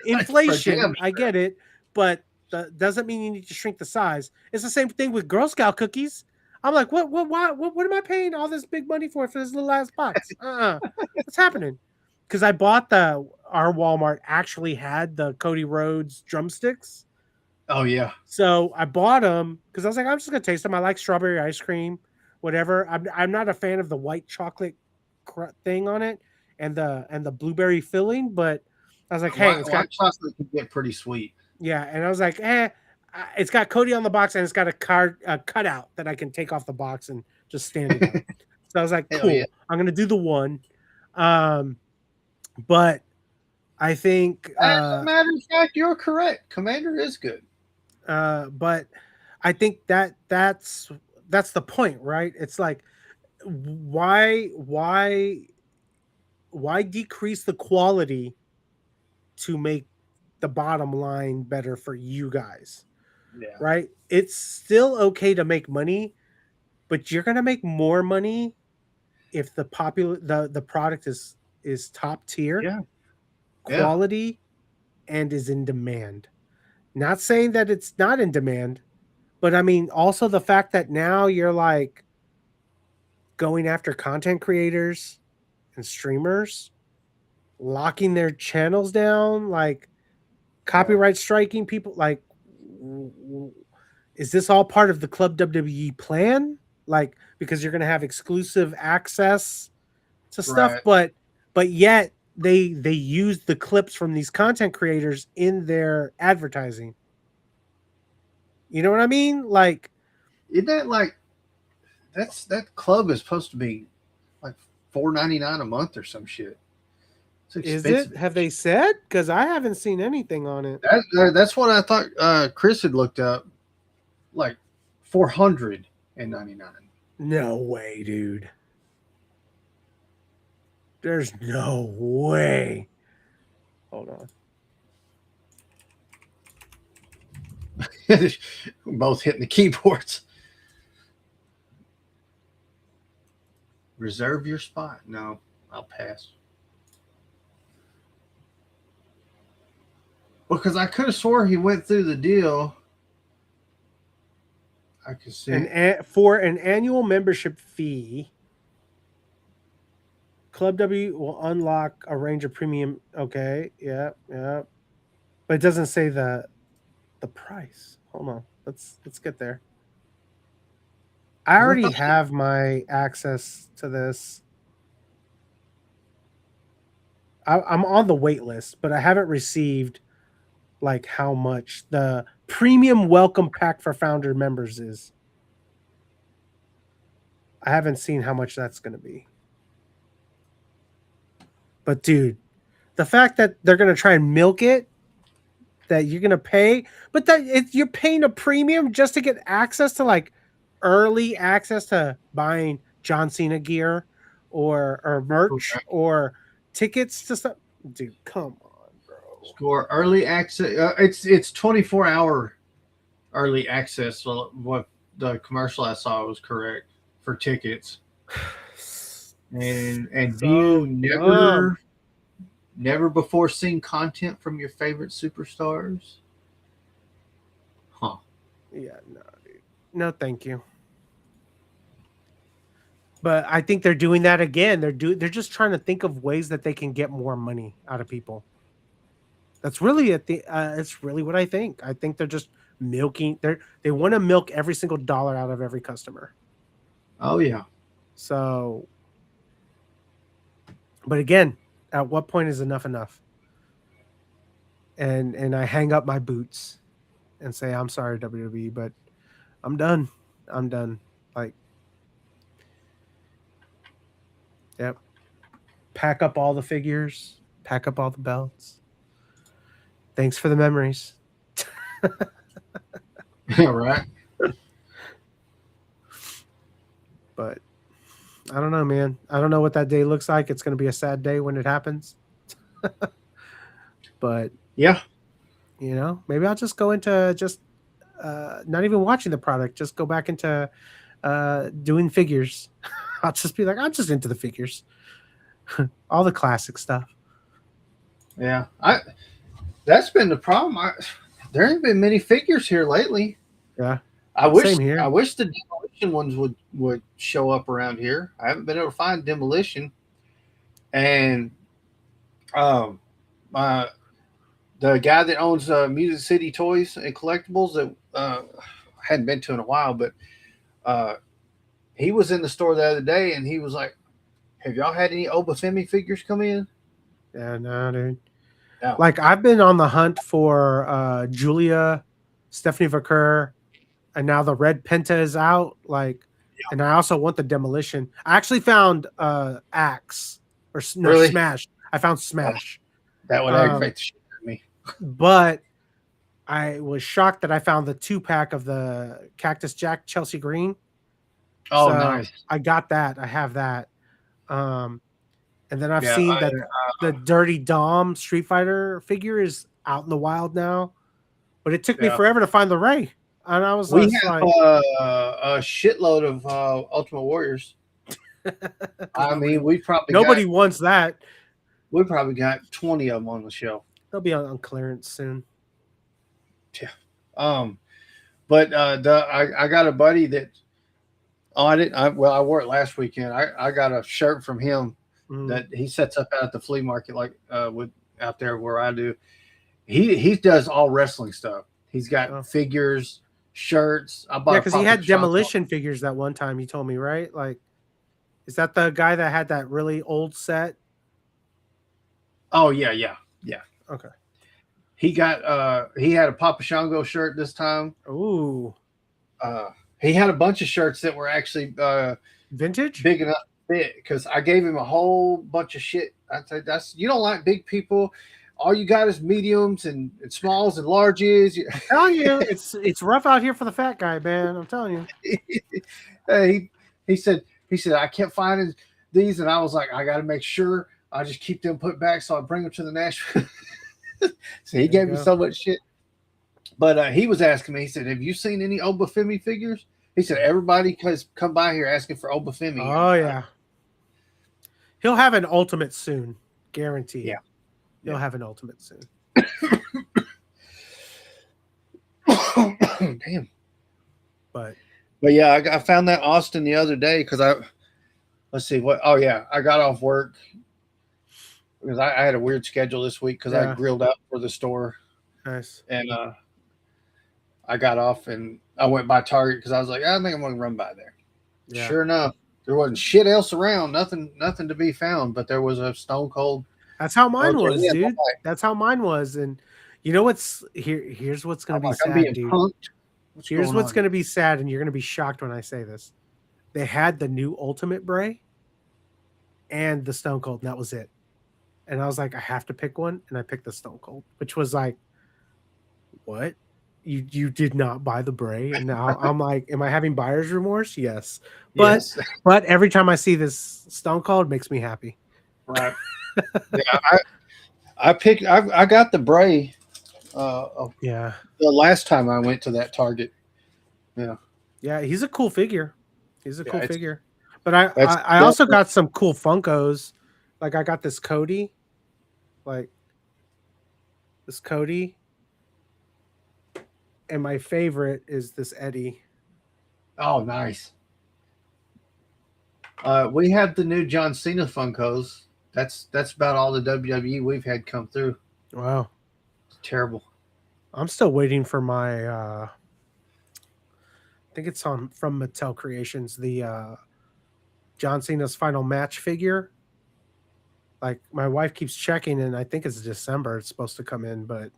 Inflation, I get it, but that doesn't mean you need to shrink the size. It's the same thing with Girl Scout cookies. I'm like, what am I paying all this big money for this little ass box? What's happening? Because I bought our Walmart actually had the Cody Rhodes drumsticks. Oh yeah. So I bought them because I was like, I'm just gonna taste them. I like strawberry ice cream, whatever. I'm not a fan of the white chocolate thing on it and the blueberry filling, but I was like, hey, it's got White chocolate can get pretty sweet. yeah, and I was like, it's got Cody on the box and it's got a cutout that I can take off the box and just stand it up. So I was like, cool. Yeah. I'm gonna do the one, but I think as a matter of fact, you're correct. Commander is good. But I think that's the point, right? It's like why decrease the quality to make the bottom line better for you guys? Yeah. Right? It's still okay to make money, but you're gonna make more money if the product is top tier, yeah, quality, and is in demand. Not saying that it's not in demand, but I mean also the fact that now you're like going after content creators and streamers, locking their channels down, like copyright striking people. Like, is this all part of the Club WWE plan? Like, because you're going to have exclusive access to stuff, right. but yet they use the clips from these content creators in their advertising. You know what I mean? Like, isn't that like that club is supposed to be like $4.99 a month or some shit? Is it? Have they said? Because I haven't seen anything on it. That's what I thought. Chris had looked up, like $499. No way, dude. There's no way. Hold on. Both hitting the keyboards. Reserve your spot. No, I'll pass. Because I could have swore he went through the deal. I could see. For an annual membership fee, Club W will unlock a range of premium. Okay, yeah. But it doesn't say the price. Hold on. Let's get there. I already have my access to this. I'm on the wait list, but I haven't received like how much the premium welcome pack for founder members is. I haven't seen how much that's going to be. But dude, the fact that they're going to try and milk it, that you're going to pay, but that you're paying a premium just to get access to like early access to buying John Cena gear or merch or tickets to stuff. Dude, come on, bro. Score early access. It's 24-hour early access. So what the commercial I saw was correct for tickets. And so you never before seen content from your favorite superstars? Huh. Yeah, no, dude. No, thank you. But I think they're doing that again. They're just trying to think of ways that they can get more money out of people. That's really it's really what I think. I think they're just milking. They want to milk every single dollar out of every customer. Oh yeah. So, but again, at what point is enough? And I hang up my boots and say, I'm sorry, WWE, but I'm done. Like, yep. Pack up all the figures. Pack up all the belts. Thanks for the memories. Right. But I don't know, man. I don't know what that day looks like. It's going to be a sad day when it happens. But yeah, you know, maybe I'll just go into just not even watching the product. Just go back into doing figures. I'll just be like, I'm just into the figures. All the classic stuff. Yeah, that's been the problem. There ain't been many figures here lately. Yeah, I wish the demolition ones would show up around here. I haven't been able to find demolition, and um, my the guy that owns Music City Toys and Collectibles that hadn't been to in a while, but uh, he was in the store the other day, and he was like, "Have y'all had any Obafemi figures come in?" Yeah, no, dude. No. Like I've been on the hunt for Julia, Stephanie Vaquer, and now the Red Penta is out. Like, and I also want the demolition. I actually found Axe or no Really? Smash. I found Smash, That would aggravate the shit out of me. but I was shocked that I found the 2-pack of the Cactus Jack Chelsea Green. Oh, So nice. I got that. I have that. And then I've Yeah, seen that the Dirty Dom Street Fighter figure is out in the wild now, but it took me Yeah. forever to find the Ray, and I was We just have like, a shitload of Ultimate Warriors. I mean, we nobody wants that. we probably got 20 of them on the shelf. They'll be on clearance soon. But I got a buddy that I wore it last weekend. I got a shirt from him that he sets up out at the flea market, like with out there where I do. He does all wrestling stuff. He's got figures, shirts. I bought because he had demolition figures that one time. You told me, right? Like, is that the guy that had that really old set? Oh yeah. Okay. He got he had a Papa Shango shirt this time. Ooh. He had a bunch of shirts that were actually Vintage, big enough to fit because I gave him a whole bunch of shit. I said, "That's you don't like big people. All you got is mediums and smalls and larges." I'm telling you, it's rough out here for the fat guy, man. I'm telling you. he said I kept finding these, and I was like, I got to make sure I just keep them put back, so I bring them to the Nashville. So he gave me so much shit. But he was asking me, he said, "Have you seen any Obafemi figures?" He said, "Everybody has come by here asking for Obafemi." Oh, yeah. He'll have an ultimate soon. Guaranteed. Yeah. He'll have an ultimate soon. Damn. But yeah, I found that Austin the other day because let's see what. Oh, yeah. I got off work because I had a weird schedule this week because I grilled out for the store. Nice. And I got off and I went by Target because I was like, I think I'm going to run by there. Yeah. Sure enough, there wasn't shit else around, nothing to be found, but there was a Stone Cold. That's how mine was, dude. That's how mine was. And you know what's here's what's going to be sad, dude. Here's what's going to be sad, and you're going to be shocked when I say this. They had the new Ultimate Bray and the Stone Cold, and that was it. And I was like, I have to pick one, and I picked the Stone Cold, which was like, what? You did not buy the Bray, and now I'm like, am I having buyer's remorse? Yes, but every time I see this Stone Cold, it makes me happy. Right. Yeah, I got the Bray. The last time I went to that Target. Yeah, he's a cool figure. He's a cool figure. But I also got some cool Funkos. Like I got this Cody. Like this Cody. And my favorite is this Eddie. Oh, nice. We have the new John Cena Funkos. That's about all the WWE we've had come through. Wow. It's terrible. I'm still waiting for my I think it's from Mattel Creations, the John Cena's final match figure. Like my wife keeps checking, and I think it's December it's supposed to come in, but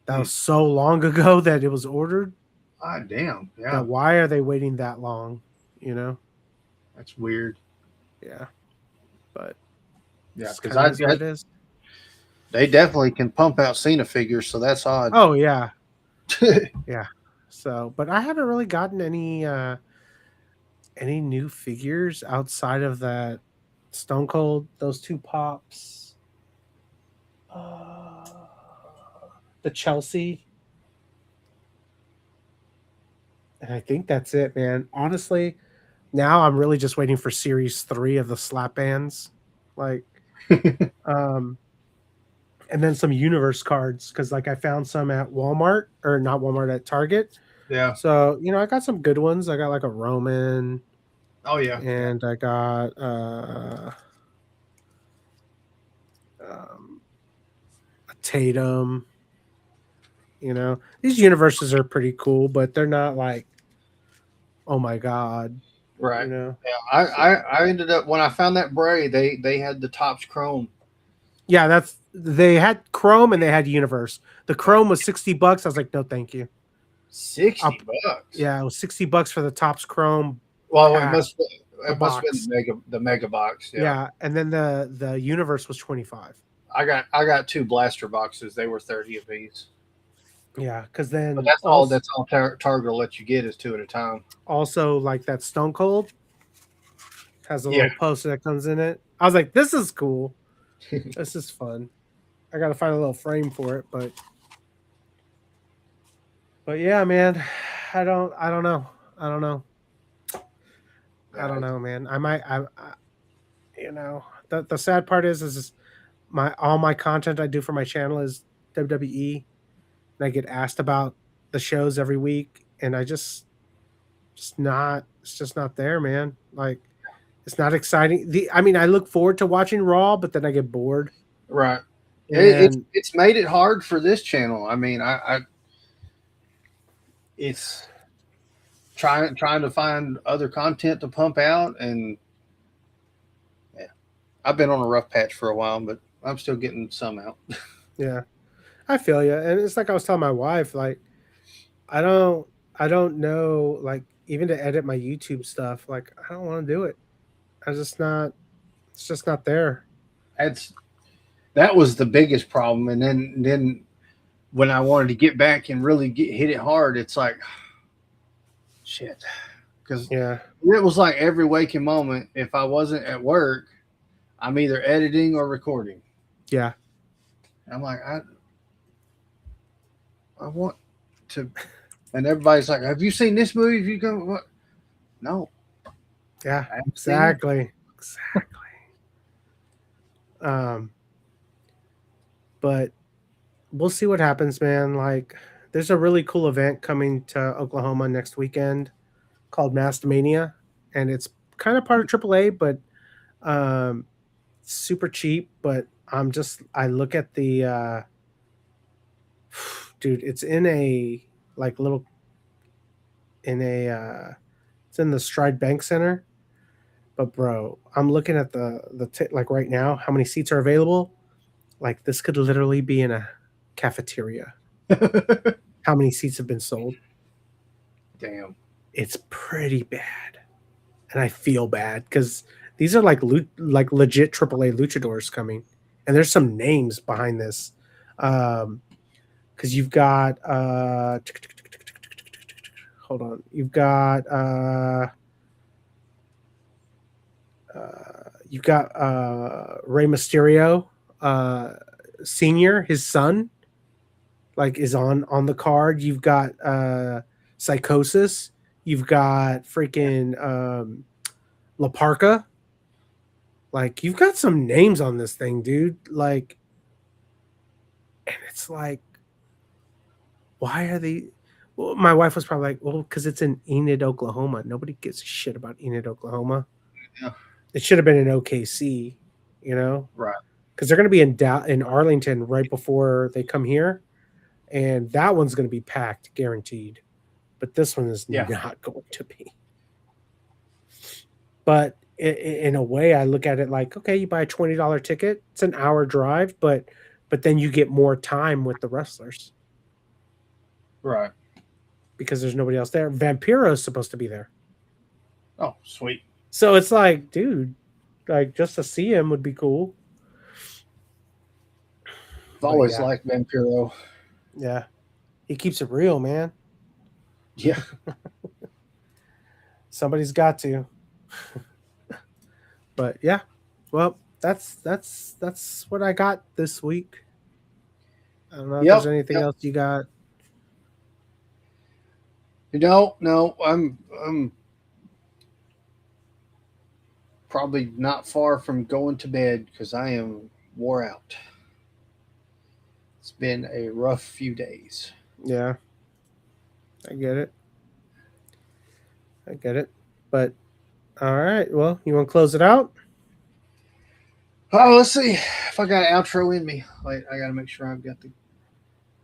that was so long ago that it was ordered. Ah, damn. Yeah. Why are they waiting that long? You know? That's weird. Yeah. But yeah, because they definitely can pump out Cena figures, so that's odd. Oh yeah. Yeah. So, but I haven't really gotten any new figures outside of that Stone Cold, those two pops. The Chelsea. And I think that's it, man. Honestly, now I'm really just waiting for Series 3 of the slap bands. Like, and then some Universe cards, because like I found some at Walmart, or not Walmart, at Target. Yeah. So, I got some good ones. I got like a Roman, Oh yeah. and I got a Tatum. These universes are pretty cool, but they're not like, oh my god, Right. you know. Yeah. I ended up when I found that Bray, they had the tops chrome. Yeah, they had Chrome and they had Universe. The Chrome was $60. I was like, no, thank you. 60 bucks. Yeah, it was $60 for the Topps Chrome Well, pack, the it must have been box. the mega box. Yeah. Yeah, and then the Universe was 25. I got 2 blaster boxes. They were 30 apiece. Yeah, because But then that's all. That's all Target will let you get is 2 at a time. also like that Stone Cold has a Yeah. little poster that comes in it. I was like, this is cool. This is fun. I gotta find a little frame for it, but yeah, man. I don't know. I don't know. I don't know, man. I might the sad part is all my content I do for my channel is WWE, and I get asked about the shows every week, and it's just not there, man. Like, it's not exciting. I mean, I look forward to watching Raw, but then I get bored. Right. And It's made it hard for this channel. I mean, I it's trying to find other content to pump out, and yeah, I've been on a rough patch for a while, but I'm still getting some out. yeah, I feel you. And it's like I was telling my wife, like, I don't I don't know, like, even to edit my YouTube stuff, like, I don't want to do it. I just not It's just not there. That's that was the biggest problem, and then when I wanted to get back and really hit it hard, it's like shit, because Yeah. it was like every waking moment. If I wasn't at work, I'm either editing or recording. Yeah. I'm like, I want to, and everybody's like, "Have you seen this movie? Have you go what?" No, Yeah. I haven't seen it. Exactly. Exactly. Um, but we'll see what happens, man. Like, there's a really cool event coming to Oklahoma next weekend called Mastmania, and it's kind of part of AAA, but um, super cheap. But I look at the dude. It's in a like little in a it's in the Stride Bank Center. But bro, I'm looking at like right now, how many seats are available? Like, this could literally be in a cafeteria. How many seats have been sold? Damn. It's pretty bad, and I feel bad because these are like legit AAA luchadors coming, and there's some names behind this. Because you've got hold on, you've got Rey Mysterio, Senior, his son, like, is on the card. You've got Psychosis. You've got freaking La Parca. Like, you've got some names on this thing, dude. Like, and it's like, why are they? Well, my wife was probably like, well, because it's in Enid, Oklahoma. Nobody gives a shit about Enid, Oklahoma. Yeah. It should have been in OKC, Right. because they're going to be in Arlington right before they come here, and that one's going to be packed, guaranteed. But this one is not going to be. But in a way, I look at it like, okay, you buy a $20 ticket. It's an hour drive, but then you get more time with the wrestlers. Right. Because there's nobody else there. Vampiro's supposed to be there. Oh, sweet. So it's like, dude, like, just to see him would be cool. I've always liked Vampiro. Yeah. He keeps it real, man. Yeah. Somebody's got to. But yeah. Well, that's what I got this week. I don't know if there's anything else you got. No, I'm probably not far from going to bed because I am wore out. It's been a rough few days. Yeah. I get it. I get it. But all right. Well, you want to close it out? Oh, let's see if I got an outro in me. Wait, I got to make sure I've got the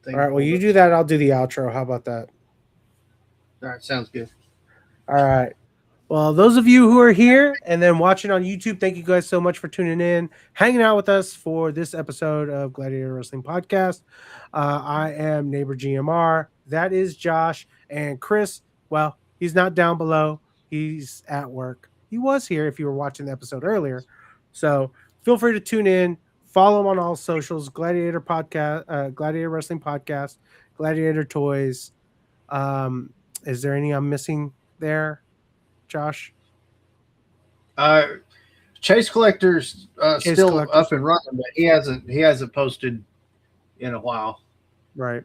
thing. All right. Well, pulled you up. do that. I'll do the outro. How about that? All right, sounds good. All right. Well, those of you who are here and then watching on YouTube, thank you guys so much for tuning in, hanging out with us for this episode of Gladiator Wrestling Podcast. I am Neighbor GMR. That is Josh. And Chris, well, he's not down below. He's at work. He was here if you were watching the episode earlier. So feel free to tune in. Follow him on all socials, Gladiator Podcast, Gladiator Wrestling Podcast, Gladiator Toys. Is there any I'm missing there, Josh? Chase Collector's Chase still Collector's. up and running, but he hasn't posted in a while. Right.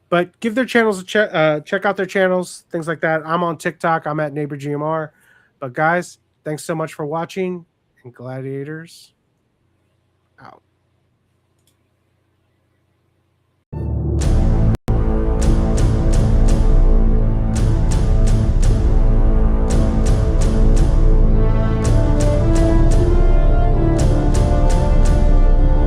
But give their channels a check out their channels, things like that. I'm on TikTok. I'm at Neighbor GMR. But guys, thanks so much for watching, and Gladiators out.